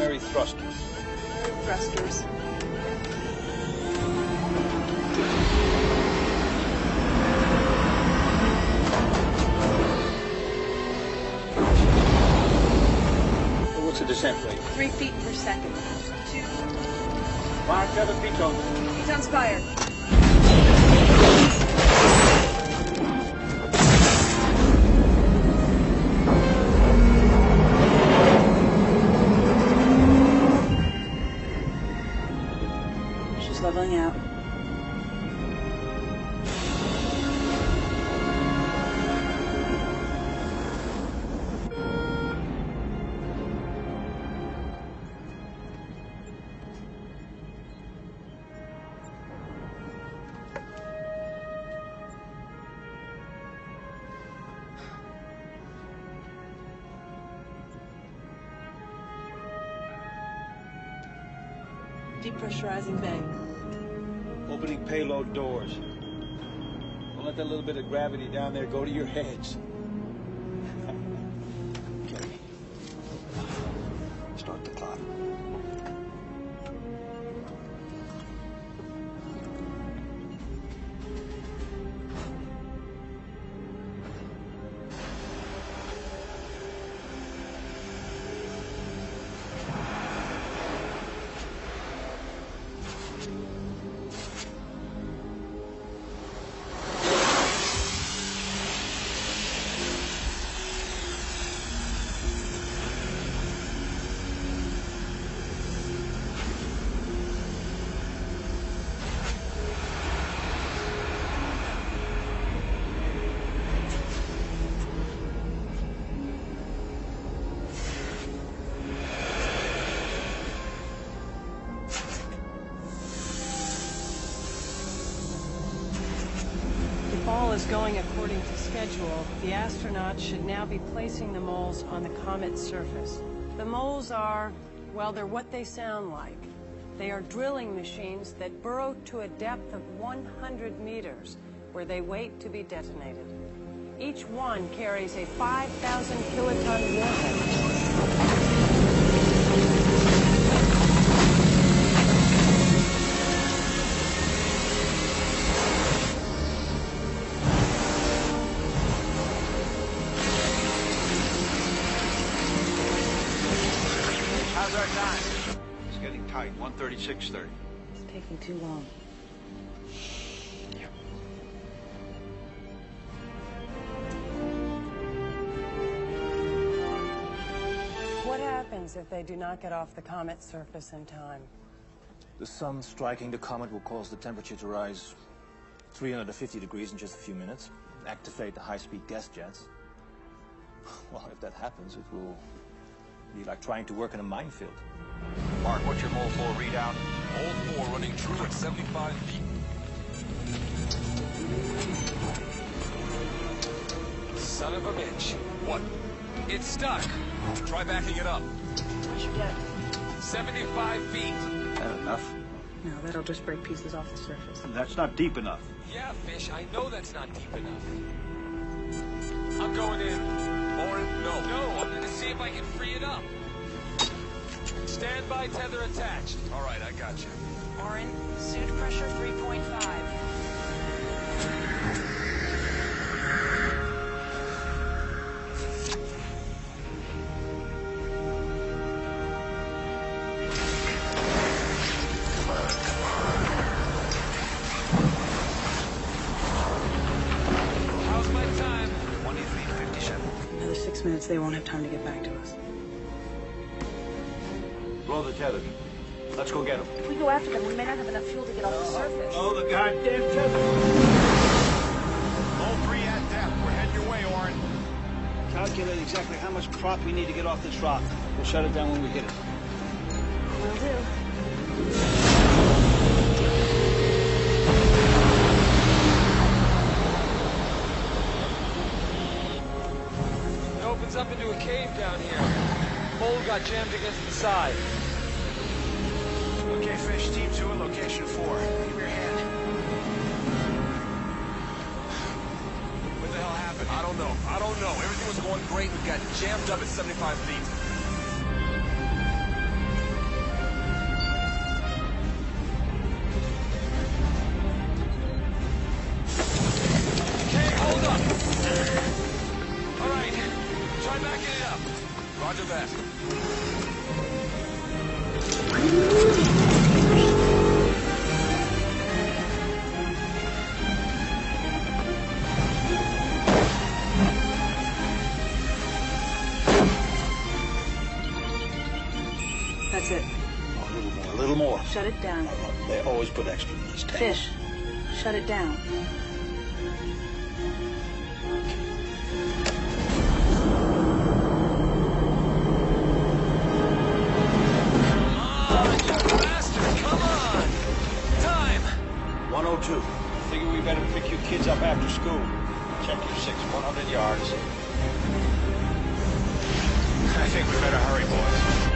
primary thrusters.
Thrusters.
What's the descent rate?
3 feet per second. 2.
Mark 7 pitons.
Pitons fired. She's leveling out. Depressurizing bay.
Opening payload doors. Don't let that little bit of gravity down there go to your heads. Okay. Start the clock.
All is going according to schedule. The astronauts should now be placing the moles on the comet's surface. The moles are, well, they're what they sound like. They are drilling machines that burrow to a depth of 100 meters, where they wait to be detonated. Each one carries a 5,000 kiloton warhead.
How's our time? It's getting tight. 1:36:30.
It's taking too long. What happens if they do not get off the comet's surface in time?
The sun striking the comet will cause the temperature to rise 350 degrees in just a few minutes. Activate the high-speed gas jets. Well, if that happens, it will be like trying to work in a minefield.
Mark, what's your mole 4 readout? Mole 4 running true at 75 feet. Son of a bitch. What? It's stuck. Try backing it up.
What'd you get?
75 feet.
That enough?
No, that'll just break pieces off the surface.
That's not deep enough.
Yeah, Fish, I know that's not deep enough. I'm going in. Orin, no. No, I'm gonna see if I can free it up. Standby tether attached. All right, I got you.
Orin, suit pressure 3.5.
How's my time?
23:57.
Another 6 minutes, they won't have time to get back to us.
Blow the tether. Let's go get them.
If we go after them, we may not have enough fuel to get off the surface.
Oh, the goddamn tether!
Mole 3 at depth. We're heading your way, Orin.
Calculate exactly how much prop we need to get off this rock. We'll shut it down when we hit it.
Will do.
It opens up into a cave down here. Mole got jammed against the side.
Okay, Fish, Team 2 at location 4. Give me your hand.
What the hell happened? I don't know. Everything was going great. We got jammed up at 75 feet.
A little more.
Shut it down.
They always put extra in these tanks.
Fish, shut it down.
Come on! Time! 102. Figure we better pick you kids up after school. Check your 100 yards.
I think we better hurry, boys.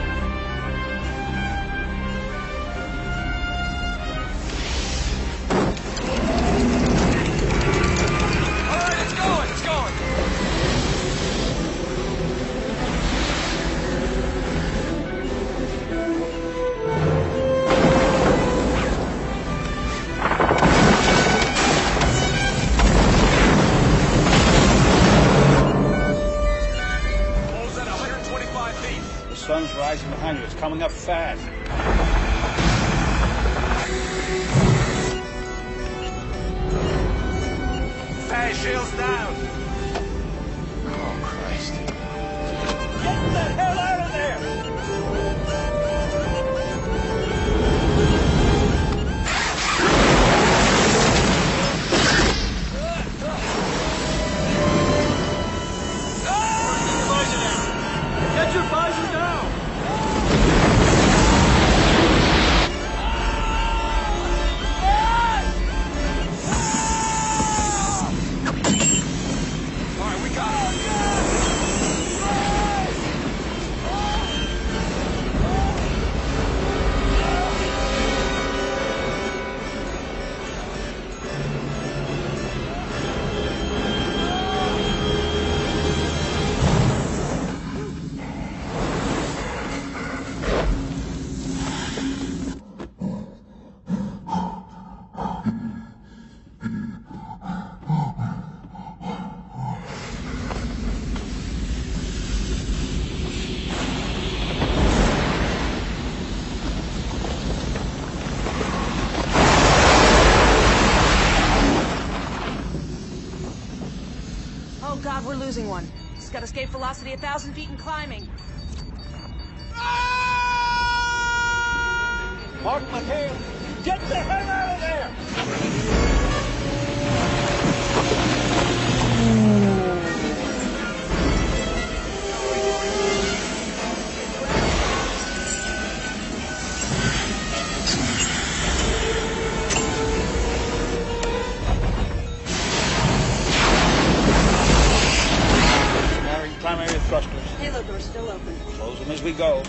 Sun's rising behind you. It's coming up fast.
Fire shields down. Oh, Christ.
Get the hell out of there!
Get your visor down!
All right, we got it.
Oh God, we're losing one. He's got escape velocity 1,000 feet and climbing.
Mark McHale, get the hell out of there! Primary thrusters.
Payload door's still open.
Close them as we go.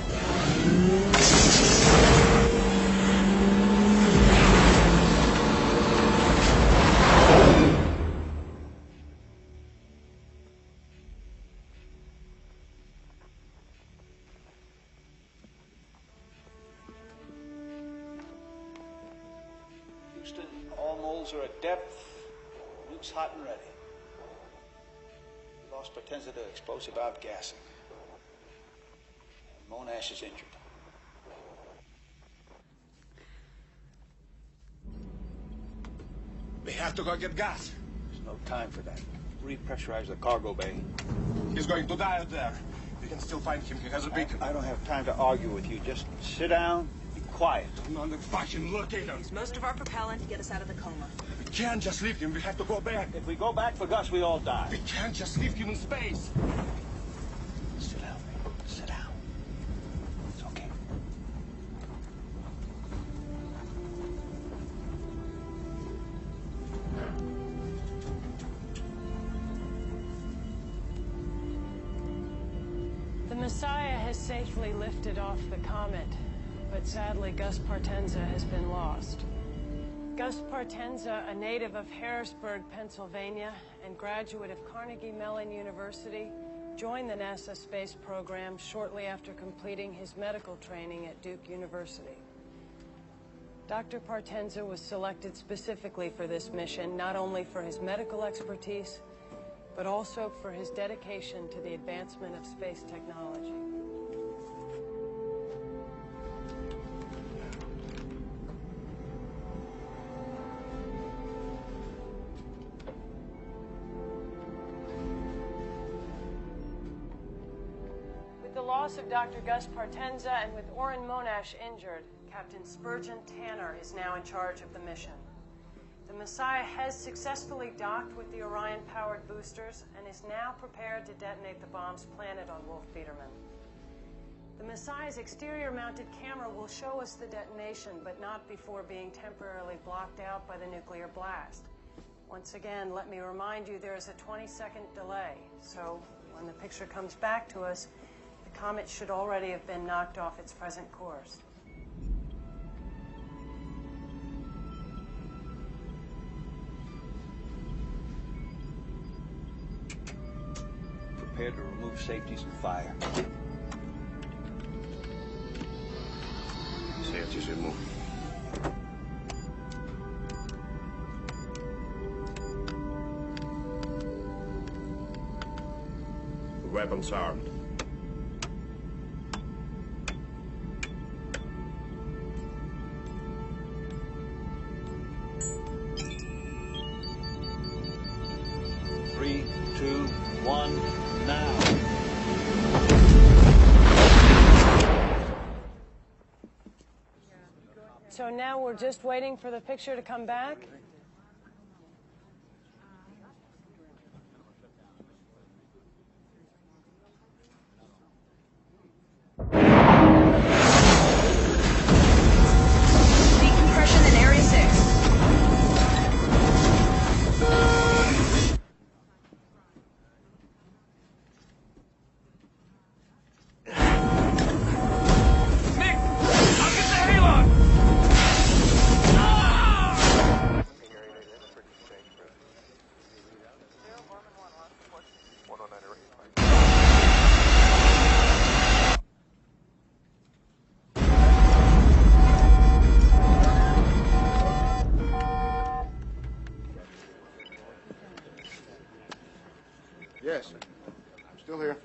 Houston, all molds are at depth. Nuke's hot and ready. Lost Potenza to explosive outgassing. Monash is injured.
We have to go get gas.
There's no time for that. Repressurize the cargo bay.
He's going to die out there. We can still find him. He has a beacon.
I don't have time to argue with you. Just sit down, be quiet.
I'm on the fucking locator.
Use most of our propellant to get us out of the coma.
We can't just leave him. We have to go back.
If we go back for Gus, we all die.
We can't just leave him in space.
Sit down. Sit down. It's okay.
The Messiah has safely lifted off the comet, but sadly Gus Partenza has been lost. Gus Partenza, a native of Harrisburg, Pennsylvania, and graduate of Carnegie Mellon University, joined the NASA space program shortly after completing his medical training at Duke University. Dr. Partenza was selected specifically for this mission, not only for his medical expertise, but also for his dedication to the advancement of space technology. With the loss of Dr. Gus Partenza and with Orrin Monash injured, Captain Spurgeon Tanner is now in charge of the mission. The Messiah has successfully docked with the Orion-powered boosters and is now prepared to detonate the bombs planted on Wolf Biederman. The Messiah's exterior-mounted camera will show us the detonation, but not before being temporarily blocked out by the nuclear blast. Once again, let me remind you there is a 20-second delay, so when the picture comes back to us, the comet should already have been knocked off its present course.
Prepare to remove safeties and fire.
Safeties removed. Weapons armed.
Three, two, one, now.
So now we're just waiting for the picture to come back?
Decompression in Area 6.
Yes, I'm still here.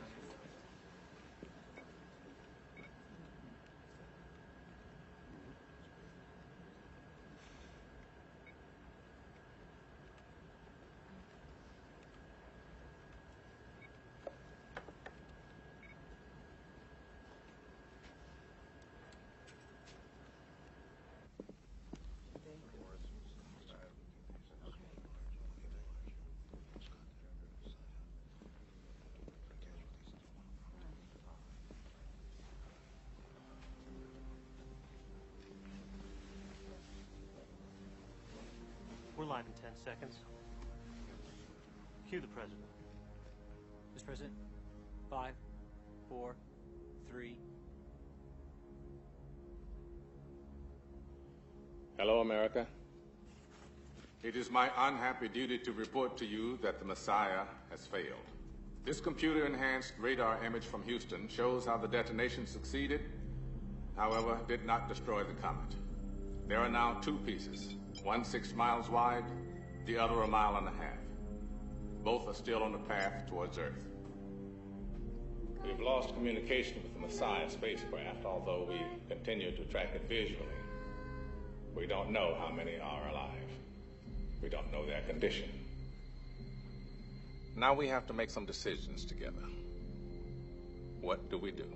We're live in 10 seconds. Cue the president. Mr. President, 5, 4, 3.
Hello, America. It is my unhappy duty to report to you that the Messiah has failed. This computer-enhanced radar image from Houston shows how the detonation succeeded, however, did not destroy the comet. There are now two pieces, one 6 miles wide, the other 1.5 miles. Both are still on the path towards Earth. We've lost communication with the Messiah spacecraft, although we continue to track it visually. We don't know how many are alive. We don't know their condition. Now we have to make some decisions together. What do we do?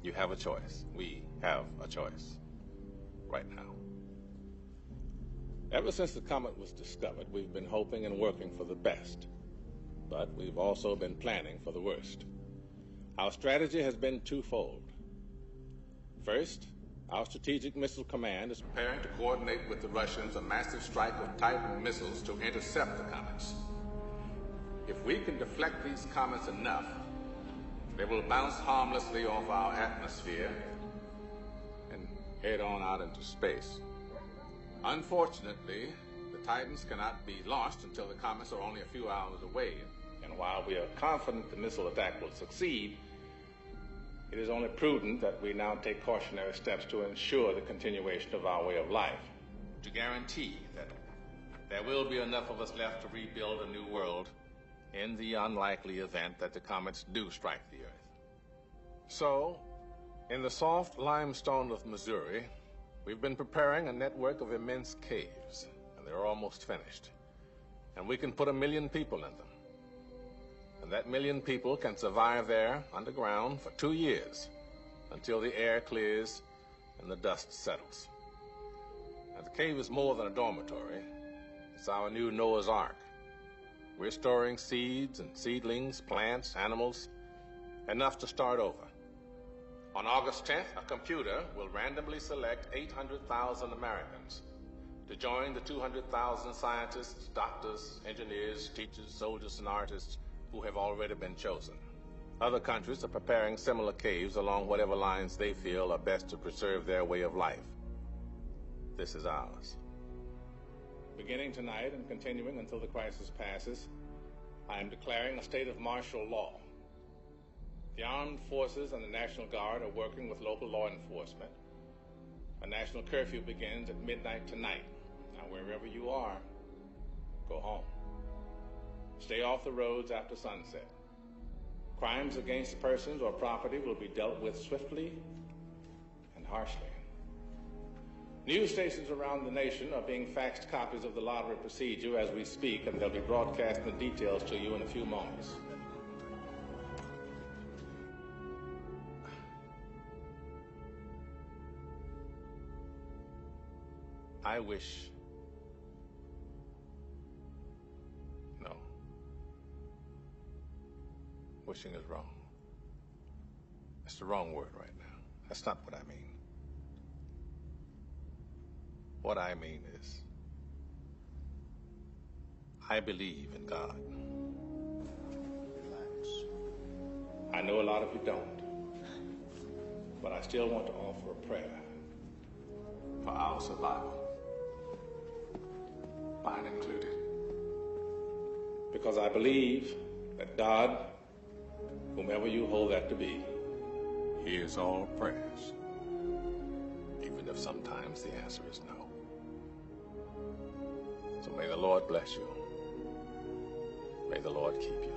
You have a choice. We have a choice. Right now. Ever since the comet was discovered, we've been hoping and working for the best. But we've also been planning for the worst. Our strategy has been twofold. First, our Strategic Missile Command is preparing to coordinate with the Russians a massive strike of Titan missiles to intercept the comets. If we can deflect these comets enough, they will bounce harmlessly off our atmosphere and head on out into space. Unfortunately, the Titans cannot be launched until the comets are only a few hours away. And while we are confident the missile attack will succeed, it is only prudent that we now take cautionary steps to ensure the continuation of our way of life, to guarantee that there will be enough of us left to rebuild a new world in the unlikely event that the comets do strike the Earth. So, in the soft limestone of Missouri, we've been preparing a network of immense caves, and they're almost finished. And we can put 1 million people in them. And that million people can survive there underground for 2 years until the air clears and the dust settles. Now, the cave is more than a dormitory. It's our new Noah's Ark. We're storing seeds and seedlings, plants, animals, enough to start over. On August 10th, a computer will randomly select 800,000 Americans to join the 200,000 scientists, doctors, engineers, teachers, soldiers, and artists who have already been chosen. Other countries are preparing similar caves along whatever lines they feel are best to preserve their way of life. This is ours. Beginning tonight and continuing until the crisis passes, I am declaring a state of martial law. The armed forces and the National Guard are working with local law enforcement. A national curfew begins at midnight tonight. Now, wherever you are, go home. Stay off the roads after sunset. Crimes against persons or property will be dealt with swiftly and harshly. News stations around the nation are being faxed copies of the lottery procedure as we speak, and they'll be broadcasting the details to you in a few moments. I wish... No. Wishing is wrong. It's the wrong word right now. That's not what I mean. What I mean is, I believe in God. Relax. I know a lot of you don't, but I still want to offer a prayer for our survival, mine included. Because I believe that God, whomever you hold that to be, hears all prayers, even if sometimes the answer is no. So may the Lord bless you. May the Lord keep you.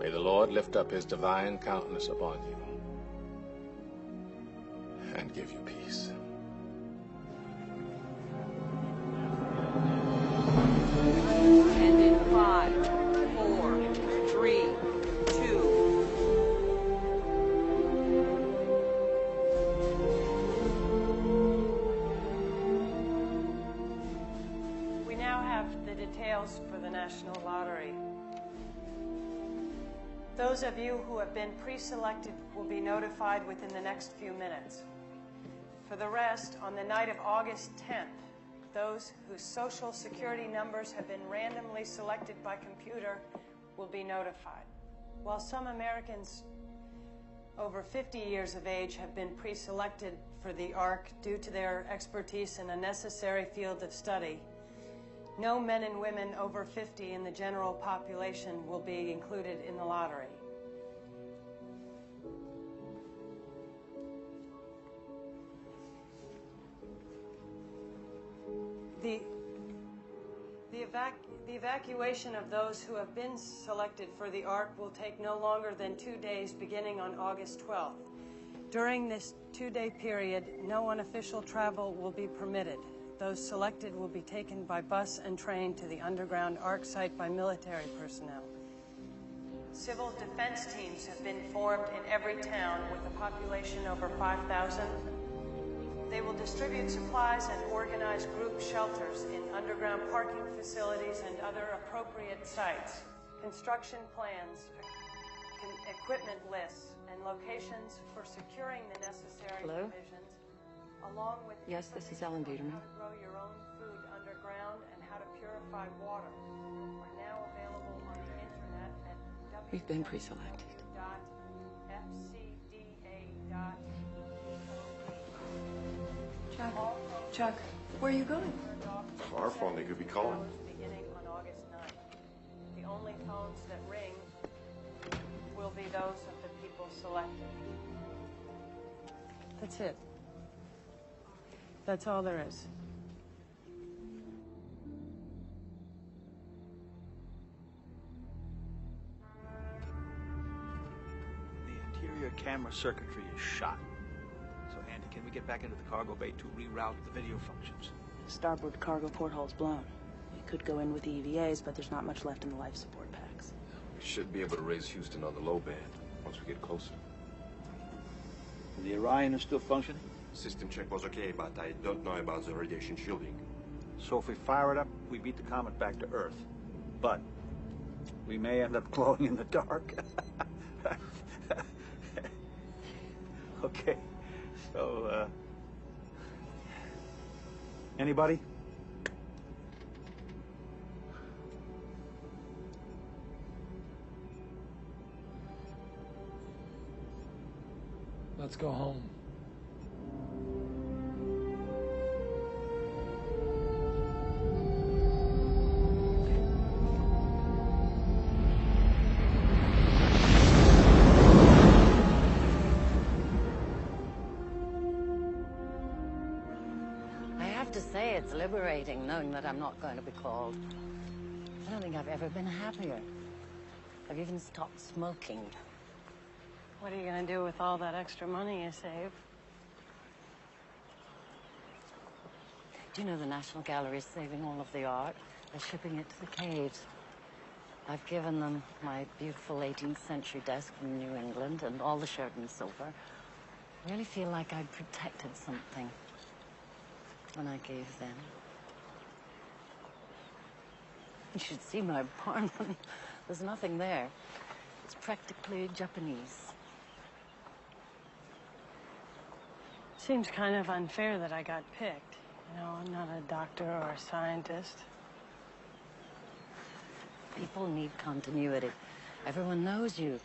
May the Lord lift up his divine countenance upon you and give you peace.
And in 5, 4, 3, 2. We now have the details for the National Lottery. Those of you who have been pre-selected will be notified within the next few minutes. For the rest, on the night of August 10th, those whose social security numbers have been randomly selected by computer will be notified. While some Americans over 50 years of age have been pre-selected for the ARC due to their expertise in a necessary field of study, no men and women over 50 in the general population will be included in the lottery. The evacuation of those who have been selected for the ARC will take no longer than 2 days beginning on August 12th. During this 2-day period, no unofficial travel will be permitted. Those selected will be taken by bus and train to the underground ARC site by military personnel. Civil defense teams have been formed in every town with a population over 5,000. They will distribute supplies and organize group shelters in underground parking facilities and other appropriate sites. Construction plans, equipment lists, and locations for securing the necessary provisions, along with
Yes, this is Ellen Biederman.
how to grow your own food underground and how to purify water, are now available on the internet at
We've been pre-selected. Chuck, where are you going?
Our phone, they could be calling.
Beginning on August 9th. The only phones that ring will be those of the people selected. That's it. That's all there is.
The interior camera circuitry is shot. So, Andy, can we get back into the cargo bay to reroute the video functions?
Starboard cargo porthole's blown. We could go in with the EVAs, but there's not much left in the life support packs.
We should be able to raise Houston on the low band once we get closer.
The Orion is still functioning?
System check was okay, but I don't know about the radiation shielding.
So if we fire it up, we beat the comet back to Earth. But we may end up glowing in the dark. Okay. So, anybody?
Let's go home.
I have to say it's liberating knowing that I'm not going to be called. I don't think I've ever been happier. I've even stopped smoking.
What are you gonna do with all that extra money you save?
Do you know the National Gallery is saving all of the art? They're shipping it to the caves. I've given them my beautiful 18th century desk from New England and all the Sheraton silver. I really feel like I protected something when I gave them. You should see my apartment. There's nothing there. It's practically Japanese.
Seems kind of unfair that I got picked. You know, I'm not a doctor or a scientist.
People need continuity. Everyone knows you.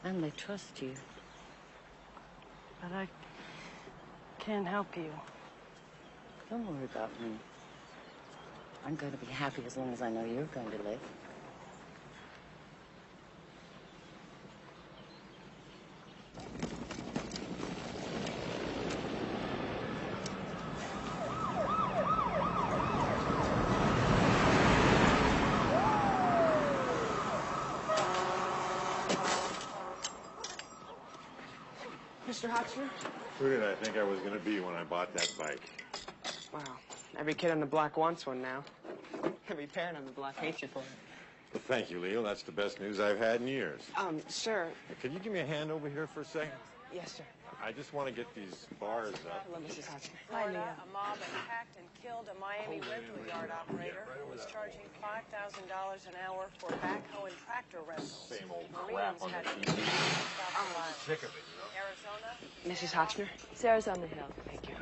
And they trust you.
But I can't help you.
Don't worry about me. I'm going to be happy as long as I know you're going to live.
Mr. Hotchner?
Who did I think I was going to be when I bought that bike?
Wow. Every kid on the block wants one now. Every parent on the block hates you for it.
Well, thank you, Leo. That's the best news I've had in years.
Sir.
Could you give me a hand over here for a second?
Yes, sir.
I just want to get these bars up.
Hello, Mrs. Hotchner.
Florida, a mob attacked and killed a Miami rental yard operator who was charging $5,000 an hour for backhoe and tractor rentals.
Same old
Marines
crap on
had
the
to
TV.
I'm
Sick of it.
Arizona.
Mrs. Hotchner?
Sarah's on the hill.
Thank you.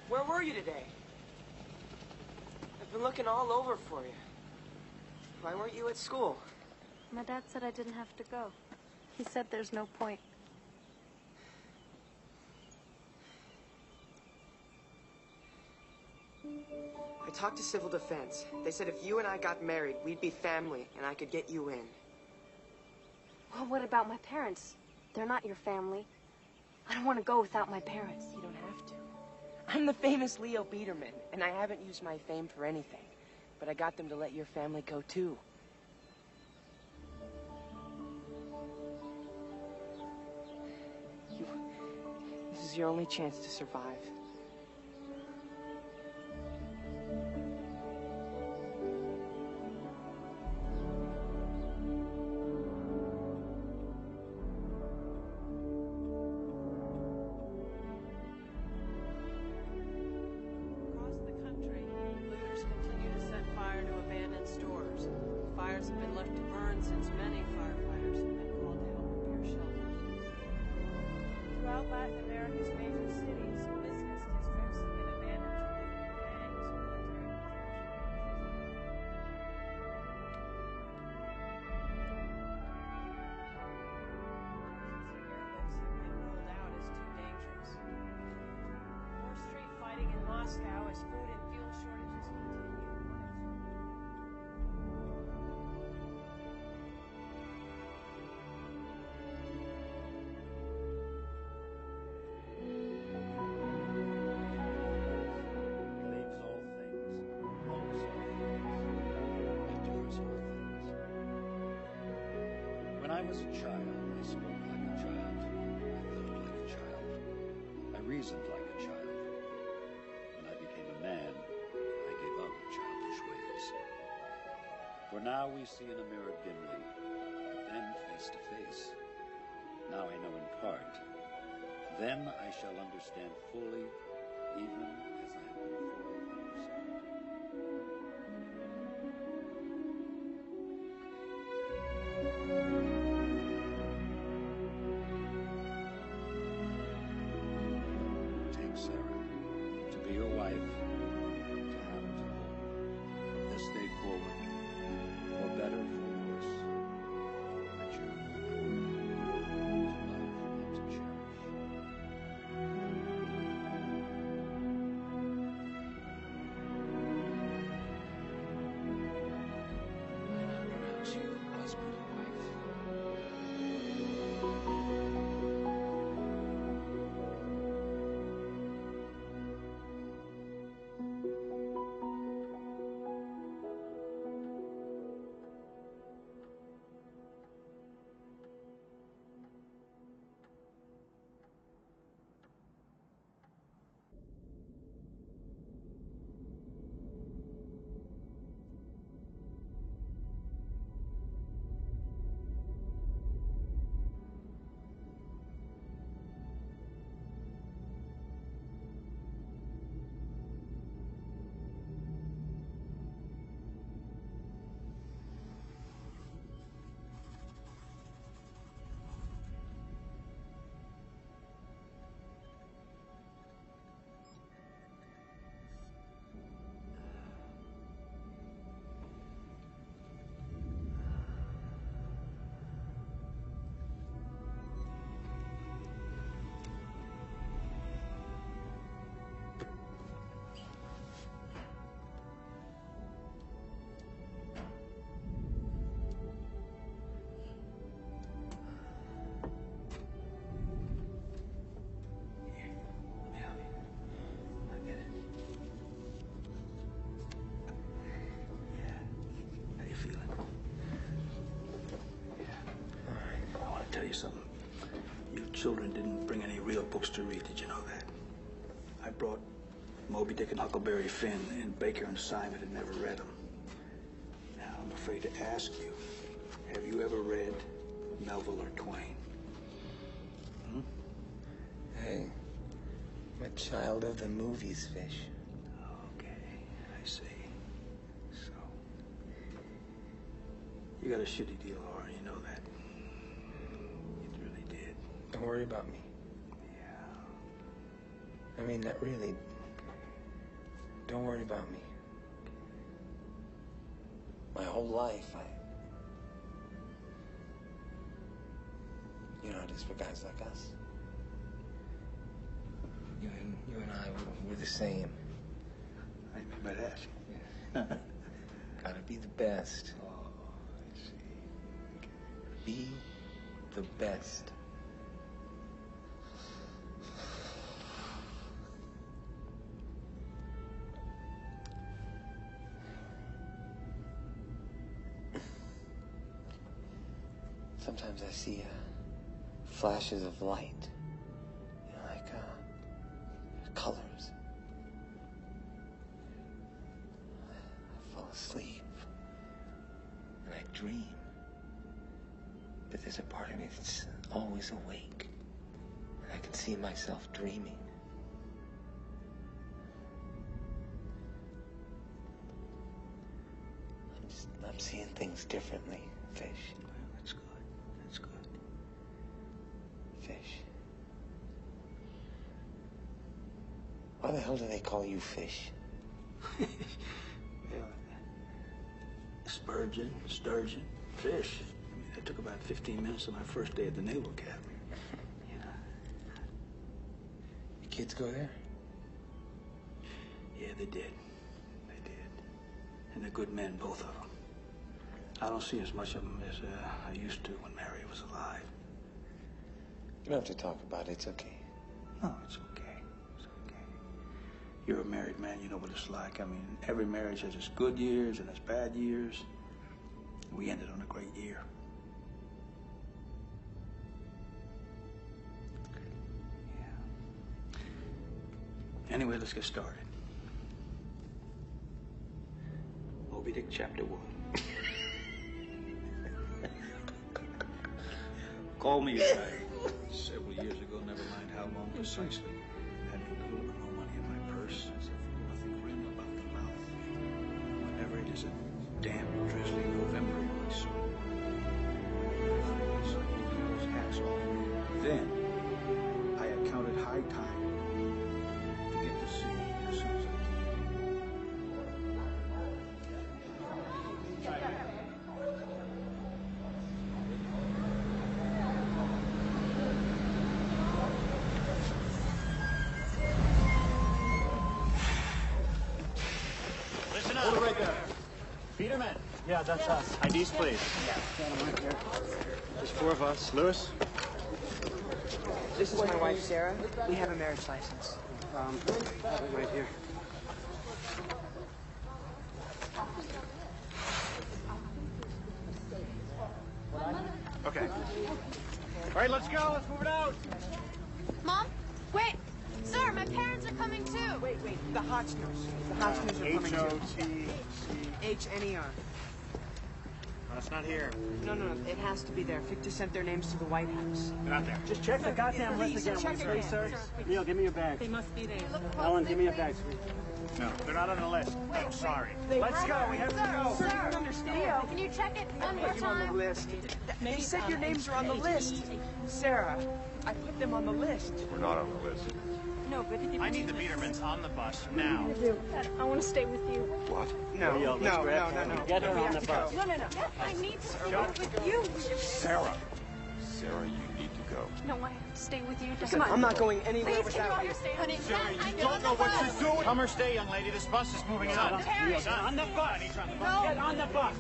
Where were you today? I've been looking all over for you. Why weren't you at school?
My dad said I didn't have to go. He said there's no point.
I talked to Civil Defense. They said if you and I got married, we'd be family, and I could get you in.
Well, what about my parents? They're not your family. I don't want to go without my parents.
You don't have to. I'm the famous Leo Biederman, and I haven't used my fame for anything. But I got them to let your family go, too. This is your only chance to survive.
Across the country, looters continue to set fire to abandoned stores. Fires have been left to burn since many firefighters have been called to help repair shelters. Throughout Latin America's major cities, business districts have been abandoned to loot gangs, military airlifts have been ruled out as too dangerous. More street fighting in Moscow as food and fuel shortages continue.
Claims all things, hopes all things, endures all things. When I was a child, I spoke like a child, I thought like a child, I reasoned like a child.
now we see in a mirror dimly, but then face to face. Now I know in part. Then I shall understand fully, even as I have been fully understood. Take Sarah to be your wife, to have her to hold. From this day forward, for better, for worse, richer, for poorer, to love and to cherish.
Pronounce you husband and wife.
How you feeling? Yeah. All right. I want to tell you something. You children didn't bring any real books to read. Did you know that? I brought Moby Dick and Huckleberry Finn, and Baker and Simon had never read them. Now, I'm afraid to ask you, have you ever read Melville or Twain? Hmm?
Hey, I'm a child of the movies, Fish.
Okay, I see. So, you got a shitty deal, Laura, you know that. You really did.
Don't worry about me.
Yeah.
I mean, that really. Don't worry about me. My whole life, you know, just for guys like us. You and I, we're the same.
I mean by that.
Yeah. Gotta be the best.
Oh, I see. Okay.
Be the best. Sometimes I see flashes of light, you know, like colors. I fall asleep and I dream, but there's a part of me that's always awake, and I can see myself dreaming. I'm seeing things differently, Fish.
That's good. That's good.
Fish. Why the hell do they call you Fish?
Well, Spurgeon, sturgeon, fish. I mean, that took about 15 minutes of my first day at the Naval Academy. Yeah.
Your kids go there?
Yeah, they did. They did. And they're good men, both of them. I don't see as much of them as I used to when Mary was alive.
You don't have to talk about it. It's okay.
No, it's okay. It's okay. You're a married man. You know what it's like. I mean, every marriage has its good years and its bad years. We ended on a great year. Yeah. Anyway, let's get started. Moby Dick, Chapter 1. Call me a guy. Several years ago, never mind how long precisely. Had no clue, no money in my purse. Nothing grim about the mouth. Whenever it is a damp, drizzly November in my soul. Then, I accounted high time to get to see you as soon as I
Listen up. Hold it right there. Peterman. Yeah, that's us. IDs, please.
Gentlemen, right here.
There's 4 of us. Lewis?
This is my wife, Sarah. We have a marriage license.
Have it right here. Okay. All right, let's go. Let's move it out.
Mom? Wait! Sir, my parents are coming too!
Wait. The Hotchners. The Hotchners are coming too.
H-O-T-C.
H-N-E-R.
That's not here.
No. It has to be there. Victor sent their names to the White House.
They're not there. Just check the goddamn list again, please, sir. Neil, give me your bag.
They must be there.
Ellen, give me your bags. No, they're not on the list. I'm sorry. Let's go. We have to go.
Sir, you don't understand.
Can you check it one more
Put you on the
time?
list. They said your names are on the list. Sarah, I put them on the list.
We're not on the list.
No, but
I need the Biedermans on the bus now.
I want to stay with you.
What?
No.
Get her on the bus.
No. I need to stay with you.
Sarah, you need to go.
No, I have to stay with you.
Listen, I'm not going anywhere
Please, can you
without you.
understand?
Sarah, you don't know what you're doing. Come or stay, young lady. This bus is moving on.
Terry.
On the bus. Get on the bus.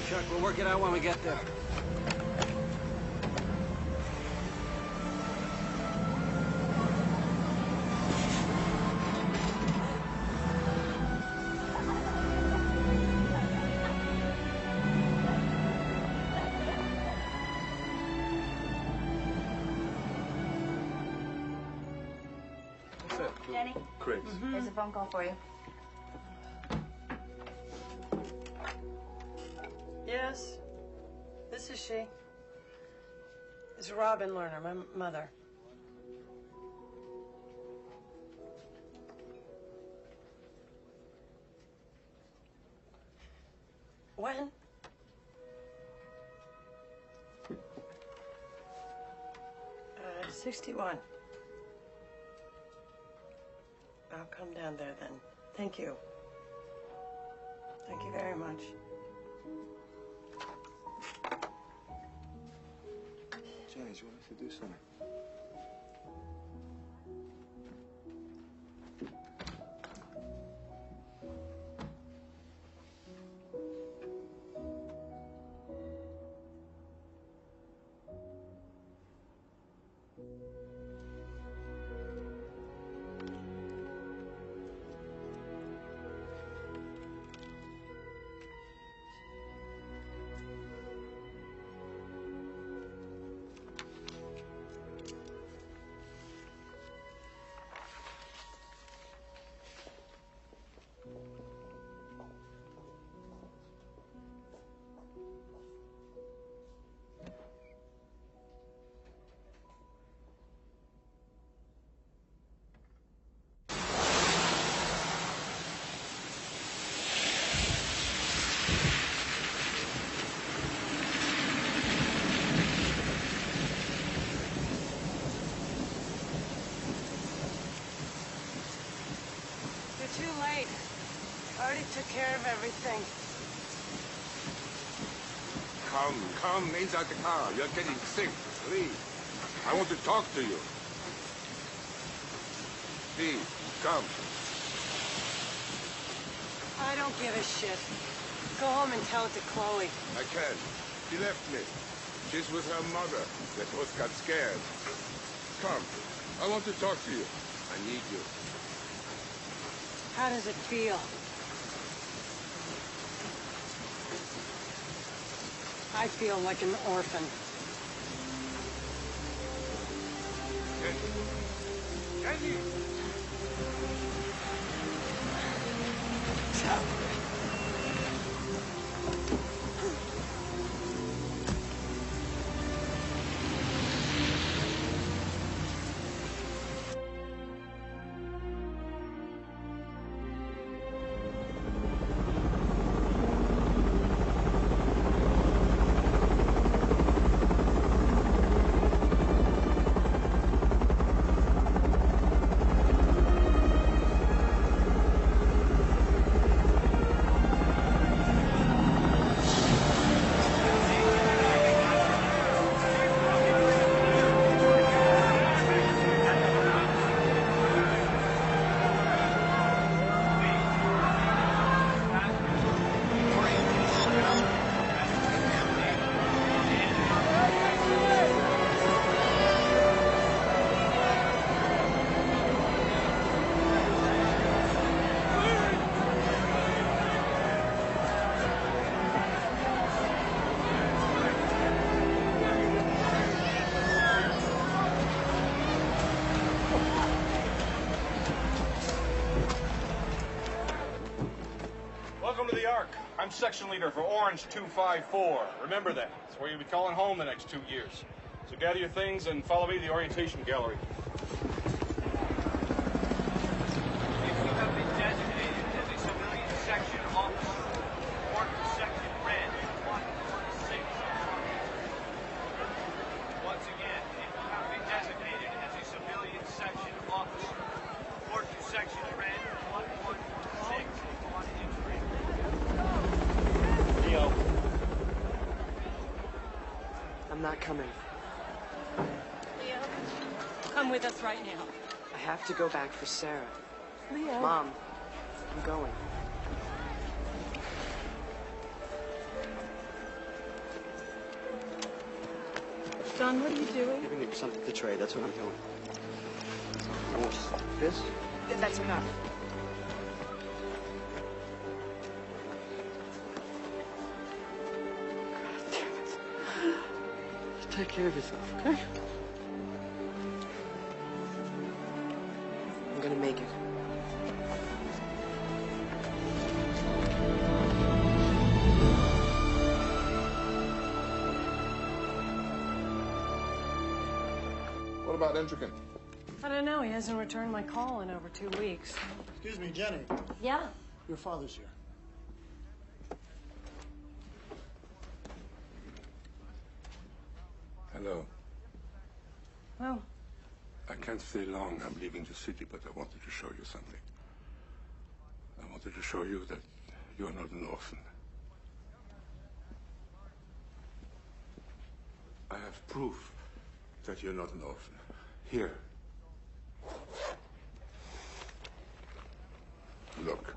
Chuck, we'll work it out when we get there.
Jenny?
Chris.
There's a phone call for you.
Yes, this is she. It's Robin Lerner, my mother. When? 61. I'll come down there then. Thank you. Thank you very much.
Jenny, do you want us to do something?
Too late. I already took care of everything.
Come inside the car. You're getting sick. Please. I want to talk to you. Please, come.
I don't give a shit. Go home and tell it to Chloe.
I can't. She left me. She's with her mother. They both got scared. Come. I want to talk to you. I need you.
How does it feel? I feel like an orphan.
Jenny!
I'm section leader for Orange 254. Remember that. It's where you'll be calling home the next 2 years. So gather your things and follow me to the orientation gallery.
If you have been designated as a civilian section officer, report to section red 116. Once again, if you have been designated as a civilian section officer, report to section red 116 upon entry.
Leo. I'm not coming.
Leo, come with us right now.
I have to go back for Sarah.
Leo.
Mom, I'm going.
John, what are you doing?
Giving him something to trade, that's what I'm doing. What's this?
That's enough.
Take care of yourself, okay? I'm gonna make it.
What about Entrican?
I don't know. He hasn't returned my call in over 2 weeks.
Excuse me, Jenny.
Yeah?
Your father's here.
Hello.
Oh.
I can't stay long. I'm leaving the city, but I wanted to show you something. I wanted to show you that you're not an orphan. I have proof that you're not an orphan. Here. Look.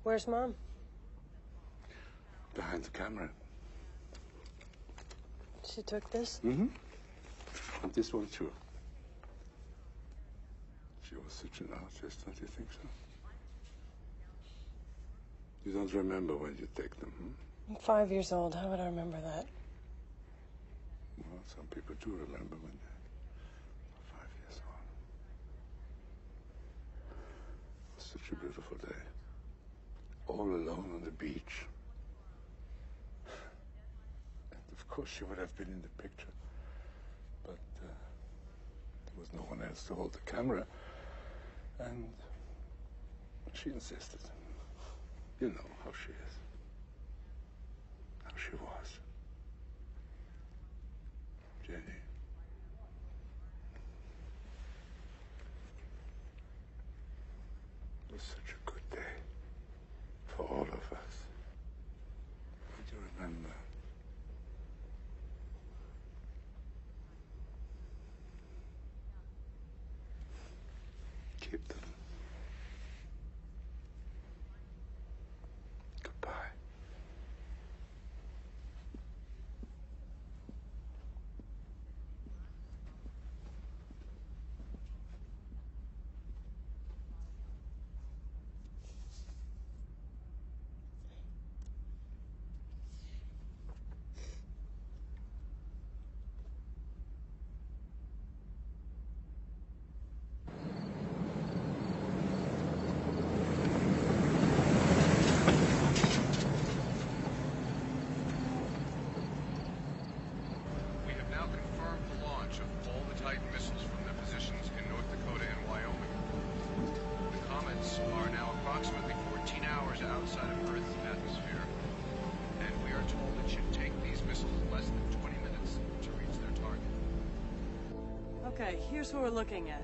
Where's Mom?
Behind the camera.
She took this?
Mm-hmm. And this one, too. She was such an artist, don't you think so? You don't remember when you take them, hmm?
I'm 5 years old. How would I remember that?
Well, some people do remember when they're 5 years old. It was such a beautiful day. All alone on the beach. And of course she would have been in the picture. But there was no one else to hold the camera. And she insisted. You know how she is. How she was. Jenny. It was such a good day. For all of us. Don't you remember? Keep them. Goodbye.
We have now confirmed the launch of all the Titan missiles from their positions in North Dakota and Wyoming. The comets are now approximately 14 hours outside of Earth's atmosphere, and we are told it should take these missiles less than 20 minutes to reach their target.
Okay, here's what we're looking at.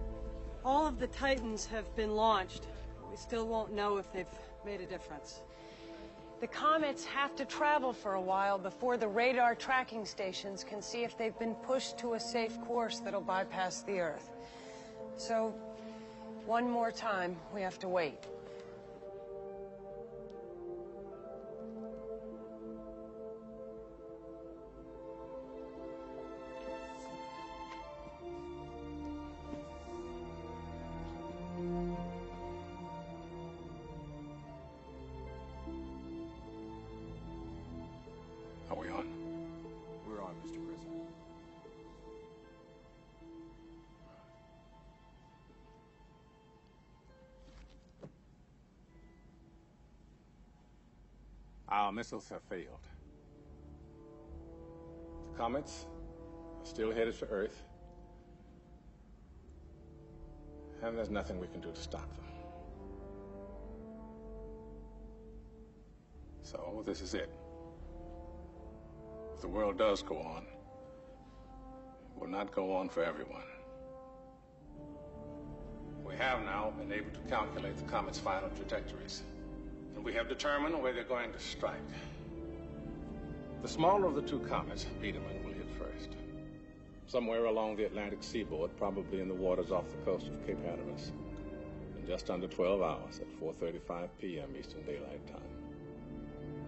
All of the Titans have been launched. We still won't know if they've made a difference. The comets have to travel for a while before the radar tracking stations can see if they've been pushed to a safe course that'll bypass the Earth. So, one more time, we have to wait.
Are we on?
We're on, Mr. President.
Our missiles have failed. The comets are still headed for Earth, and there's nothing we can do to stop them. So this is it. If the world does go on, it will not go on for everyone. We have now been able to calculate the comet's final trajectories, and we have determined where they're going to strike. The smaller of the two comets, Biedermann, will hit first, somewhere along the Atlantic seaboard, probably in the waters off the coast of Cape Hatteras, in just under 12 hours at 4:35 p.m. Eastern Daylight Time.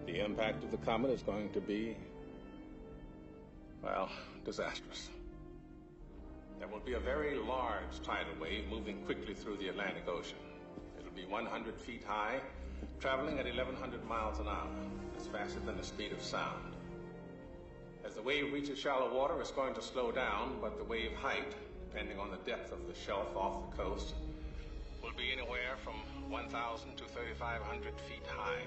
The impact of the comet is going to be, well, disastrous. There will be a very large tidal wave moving quickly through the Atlantic Ocean. It'll be 100 feet high, traveling at 1,100 miles an hour. That's faster than the speed of sound. As the wave reaches shallow water, it's going to slow down, but the wave height, depending on the depth of the shelf off the coast, will be anywhere from 1,000 to 3,500 feet high.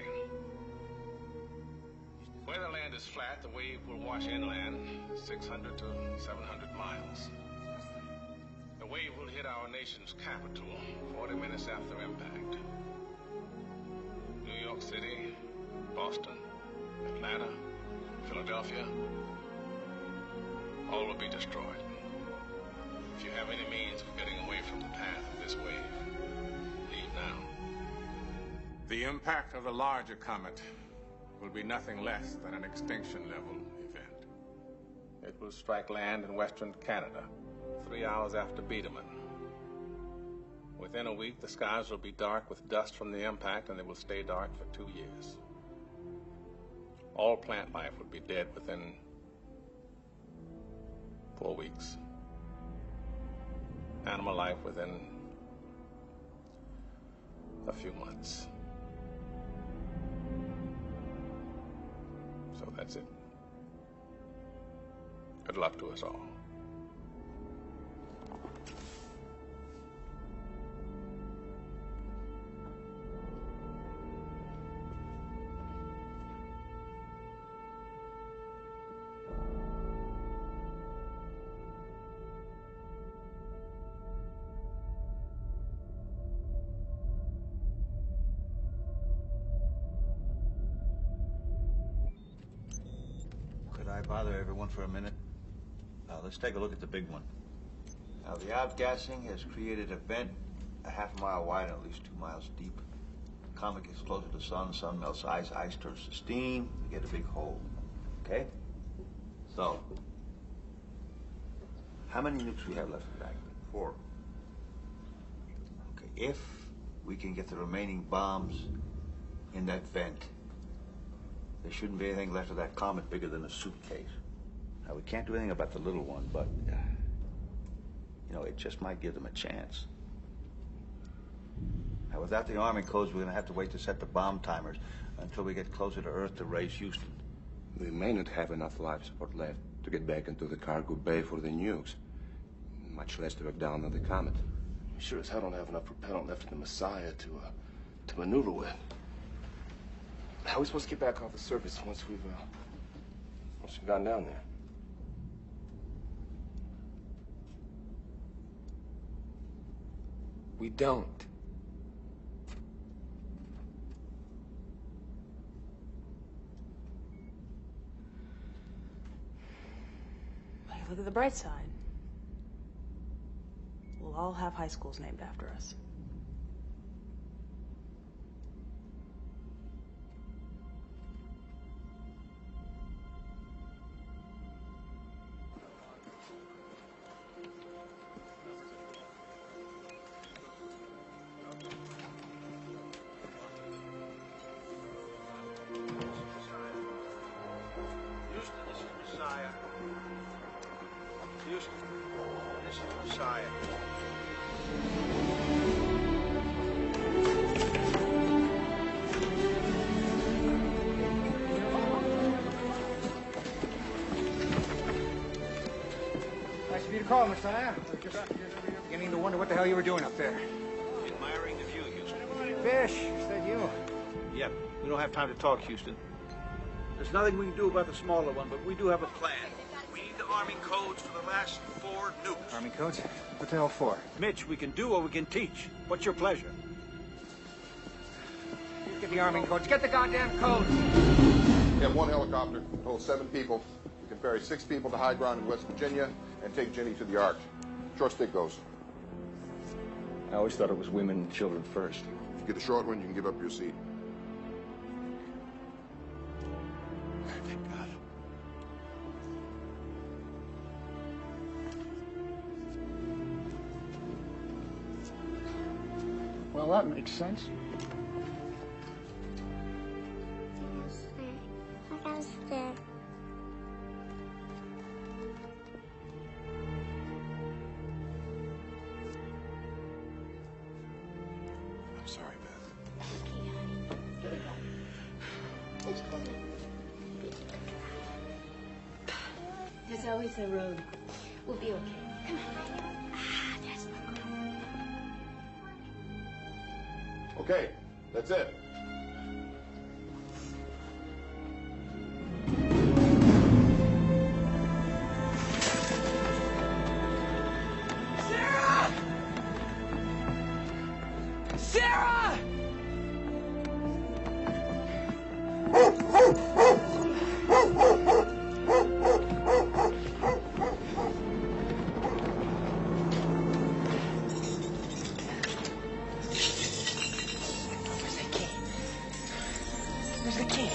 Where the land is flat, the wave will wash inland 600 to 700 miles. The wave will hit our nation's capital 40 minutes after impact. New York City, Boston, Atlanta, Philadelphia, all will be destroyed. If you have any means of getting away from the path of this wave, leave now. The impact of the larger comet will be nothing less than an extinction-level event. It will strike land in western Canada 3 hours after Biedermann. Within a week, the skies will be dark with dust from the impact, and they will stay dark for 2 years. All plant life will be dead within 4 weeks. Animal life within a few months. So that's it. Good luck to us all.
I bother everyone for a minute? Let's take a look at the big one. Now, the outgassing has created a vent a half-mile wide and at least 2 miles deep. The comet gets closer to the sun melts ice turns to steam, you get a big hole. Okay? So, how many nukes we have left in the back? 4. Okay, if we can get the remaining bombs in that vent, there shouldn't be anything left of that comet bigger than a suitcase. Now, we can't do anything about the little one, but, you know, it just might give them a chance. Now, without the arming codes, we're going to have to wait to set the bomb timers until we get closer to Earth to raise Houston.
We may not have enough life support left to get back into the cargo bay for the nukes, much less to have down on the comet.
We sure as hell don't have enough propellant left in the Messiah to maneuver with. How are we supposed to get back off the surface once we've gone down there? We don't.
Hey, look at the bright side. We'll all have high schools named after us.
Nice of you to call, Messiah. Just beginning to wonder what the hell you were doing up there.
Admiring the view, Houston.
Fish, is that you?
Yep. We don't have time to talk, Houston. There's nothing we can do about the smaller one, but we do have a plan. We need the Army codes for the last 4 nukes.
Army codes? What the hell for?
Mitch, we can do or we can teach. What's your pleasure?
Get the Army codes. Get the goddamn codes!
We have 1 helicopter, total 7 people. We can ferry 6 people to high ground in West Virginia and take Jenny to the Ark. Short stick goes.
I always thought it was women and children first.
If you get a short one, you can give up your seat.
Thank God.
Well, that makes sense.
I'm sorry, Beth.
There's always a road. We'll be okay. Come on. That's my girl.
Okay, that's it.
Sarah! Where's the key?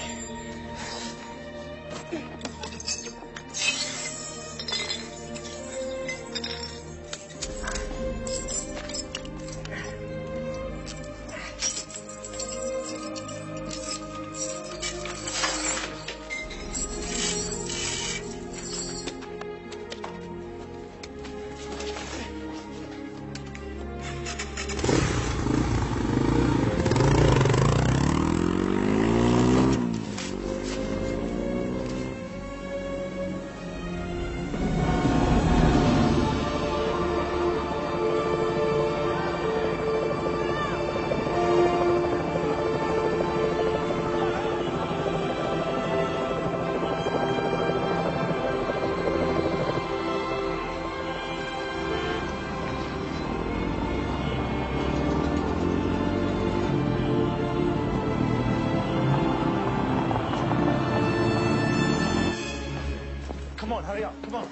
Come on, hurry up. Come on.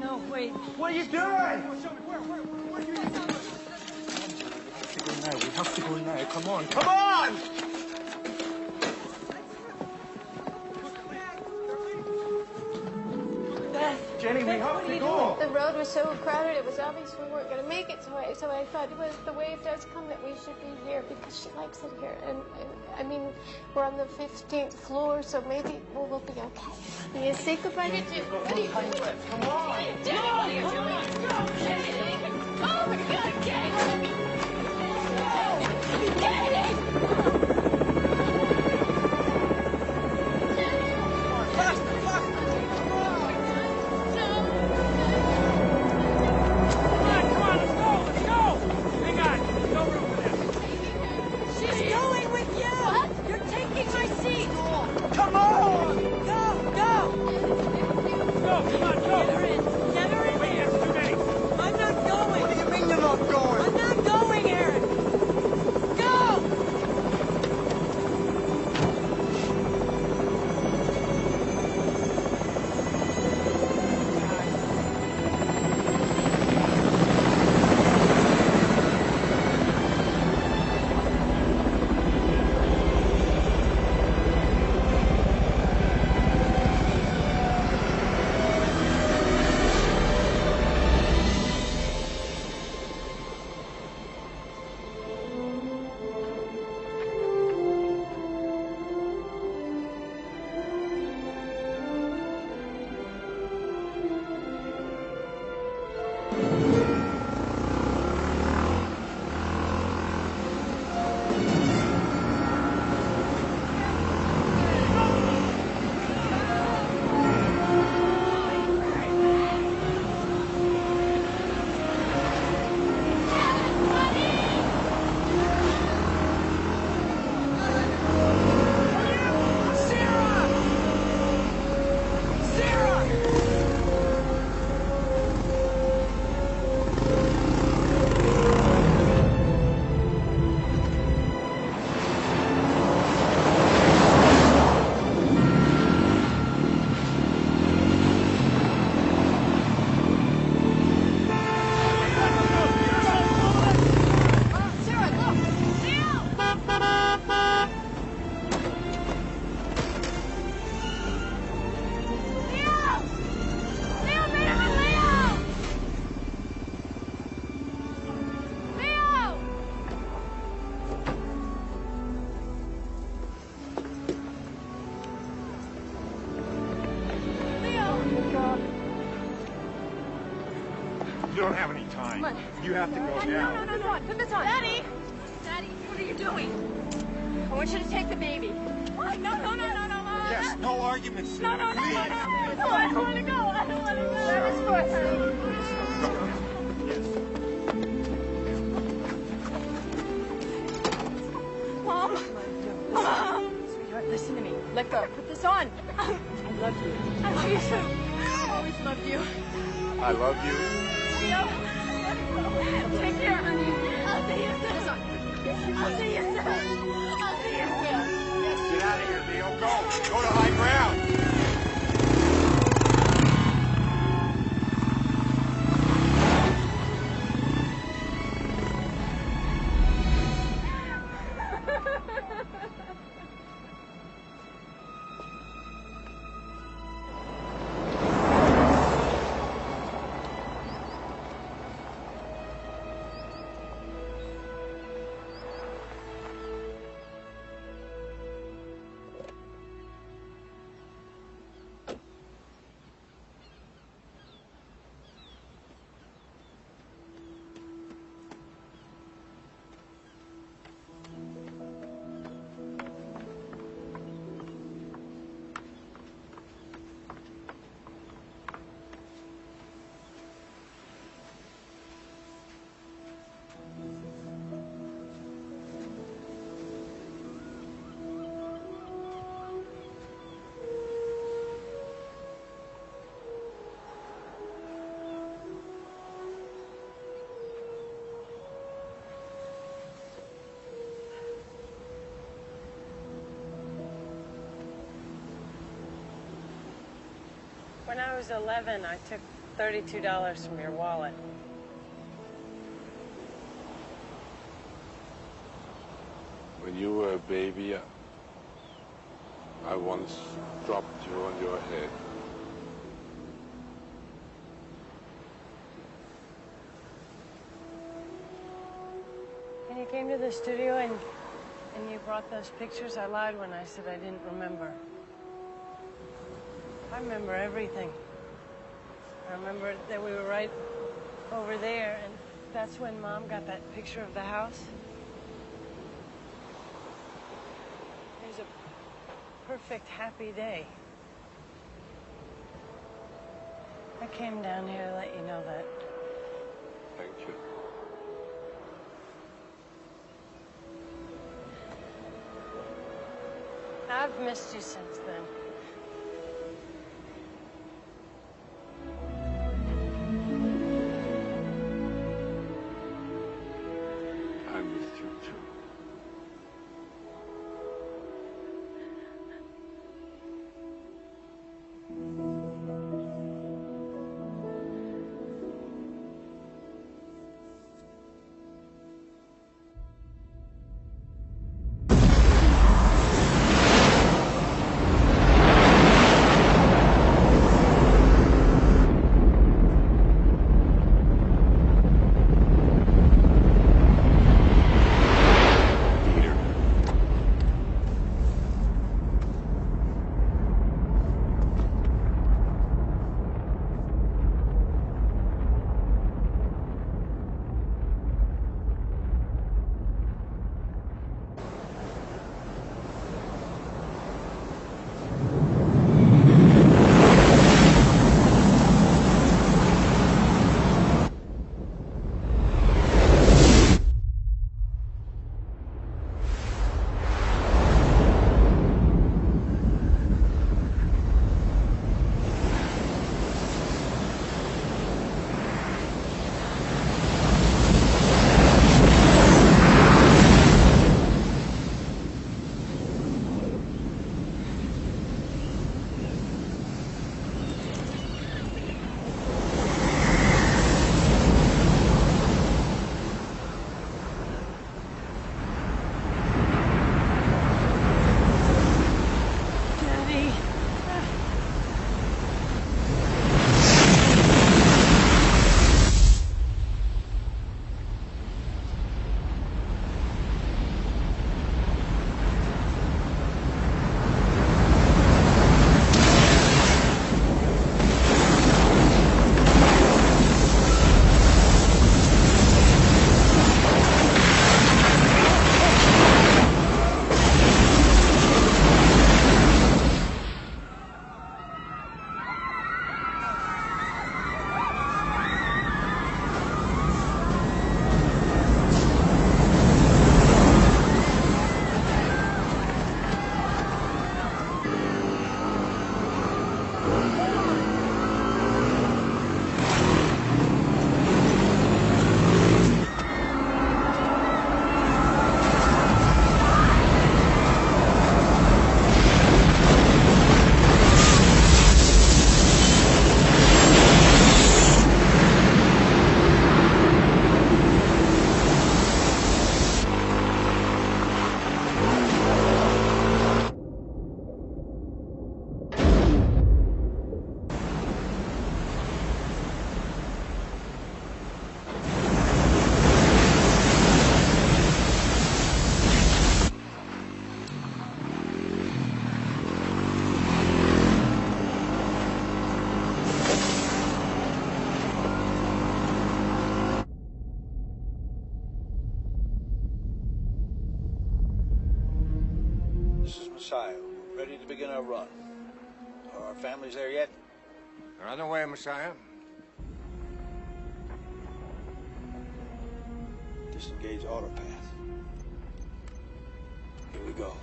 No, wait.
What are you doing?
Where are you?
We have to go now. Come on. Come on!
Beth.
Jenny, we have to go.
The road was so crowded, it was obvious we weren't going to make it, so I thought it was the wave does come that we should be here because she likes it here. And I mean, we're on the 15th floor, so maybe we'll be okay. You think about it? What are you doing?
Come on!
Jenny, what are you doing? Oh my God, Jenny! Jenny!
Faster, faster!
She's going with you! What? You're taking my seat!
Come on!
Go! Go!
Go, come on, go!
Get her in! Get her in!
Wait, that's too many. don't have any time.
Come on.
You have to go
Daddy,
now.
no. Put this on. Daddy! Daddy, what are you doing? I want you to take the baby. What? No.
Yes, no arguments.
No. I don't want to go. I don't want to go. That is good. Mom. Sweetheart, listen to me. Let go. Put this on. I love you. I love you too. I've always loved you.
I love you.
No. Take care, honey. I'll see you soon. I'll see you soon. I'll see you soon.
Get out of here, Leo. Go. Go to high ground.
When I was 11, I took $32 from your wallet.
When you were a baby, I once dropped you on your head.
When you came to the studio and you brought those pictures, I lied when I said I didn't remember. I remember everything. I remember that we were right over there, and that's when Mom got that picture of the house. It was a perfect, happy day. I came down here to let you know that.
Thank you.
I've missed you since then.
I missed you too.
begin our run. Are our families there yet?
They're on their way, Messiah.
Disengage autopath. Here we go.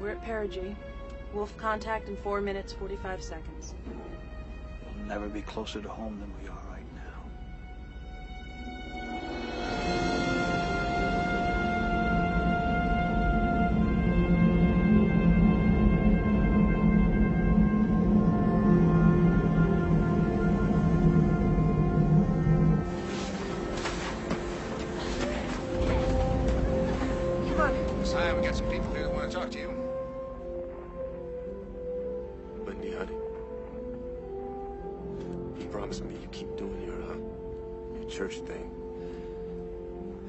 We're at perigee. Wolf contact in 4 minutes, 45 seconds.
We'll never be closer to home than we are right now.
Come on.
Messiah, we got some people here that want to talk to you.
Wendy, honey. You promised me you keep doing your church thing.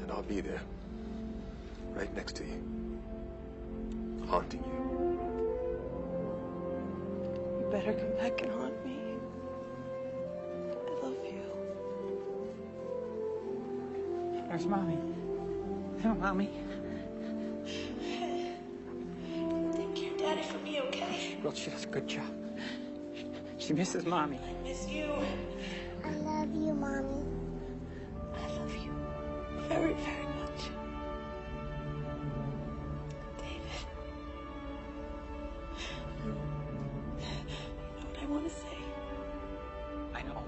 And I'll be there. Right next to you. Haunting you.
You better come back and haunt me. I love you.
There's Mommy. Oh, Mommy.
Thank you, Daddy, for me, okay?
Well, she does a good job. She misses Mommy.
I miss you.
I love you, Mommy.
I love you very, very much. David. You know what I want to say?
I know.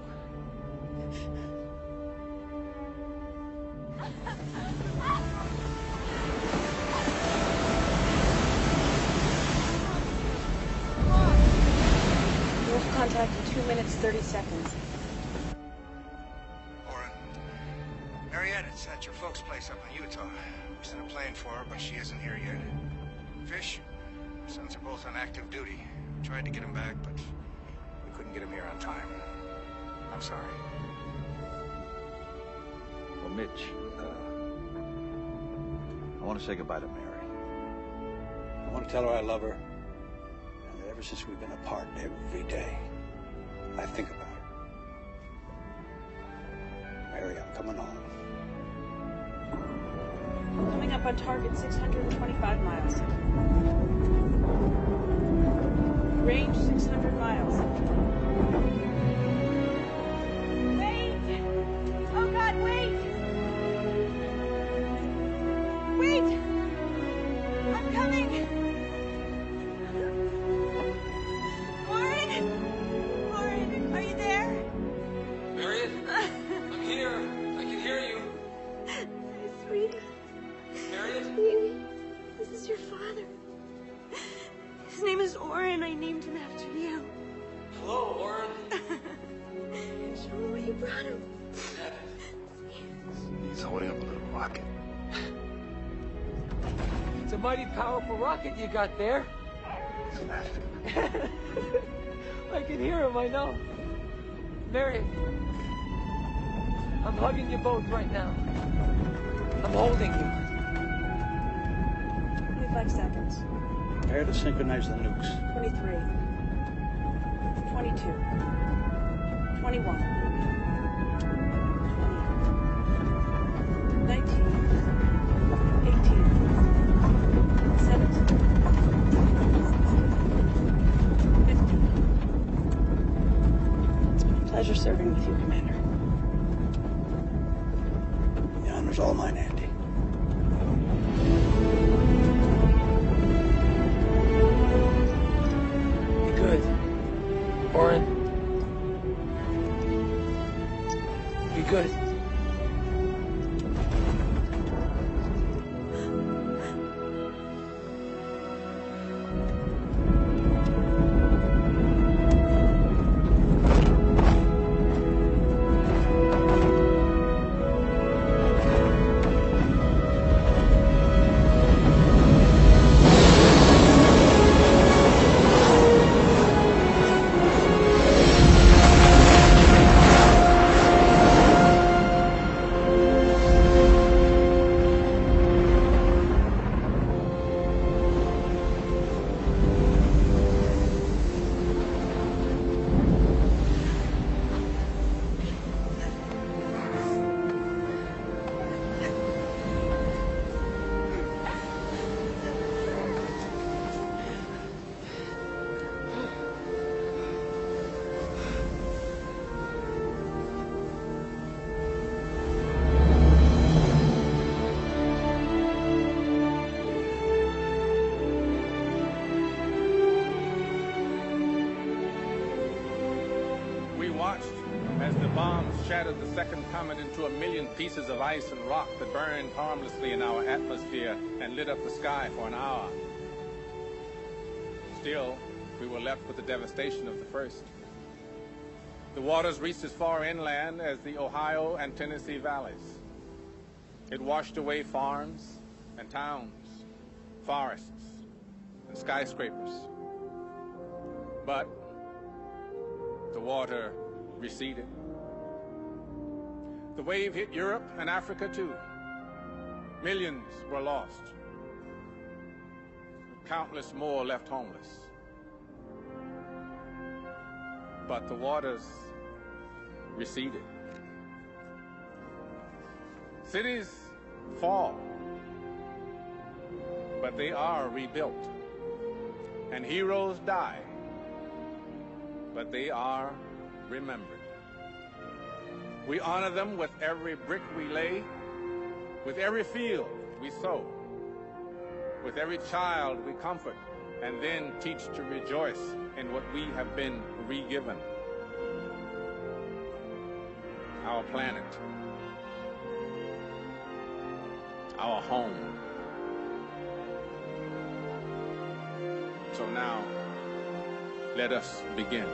Wolf contact in 2 minutes, 30 seconds.
Oren. Mariette, it's at your folks' place up in Utah. We sent a plane for her, but she isn't here yet. Fish, sons are both on active duty. We tried to get them back, but we couldn't get them here on time. I'm sorry.
Well, Mitch, I want to say goodbye to Mary. I want to tell her I love her. And that ever since we've been apart, every day, I think about her. Mary, I'm coming home.
Coming up on target 625 miles. Range 600 miles.
Wait! Oh, God, wait! Wait! I'm coming! Warren? Warren, are you there?
Mariette, I'm here. I can hear you.
My sweetie.
Mariette?
Baby, this is your father. His name is Oren. I named him after you.
Hello, Oren.
Show him what you brought him.
He's holding up a little rocket.
It's a mighty powerful rocket you got there.
He's laughing.
I can hear him, I know. Mariette, I'm hugging you both right now. I'm holding you.
25 seconds.
Prepare to synchronize the nukes.
23. 22. 21. 20. 19. 18. 17. 15. It's been a pleasure serving with you, Commander.
The honor's all mine, Andy.
Be good. Oren. Be good.
watched as the bombs shattered the second comet into a million pieces of ice and rock that burned harmlessly in our atmosphere and lit up the sky for an hour. Still, we were left with the devastation of the first. The waters reached as far inland as the Ohio and Tennessee valleys. It washed away farms and towns, forests and skyscrapers. But the water receded. The wave hit Europe and Africa too. Millions were lost. Countless more left homeless. But the waters receded. Cities fall, but they are rebuilt. And heroes die, but they are remembered. We honor them with every brick we lay, with every field we sow, with every child we comfort, and then teach to rejoice in what we have been re-given. Our planet, our home. So now, let us begin.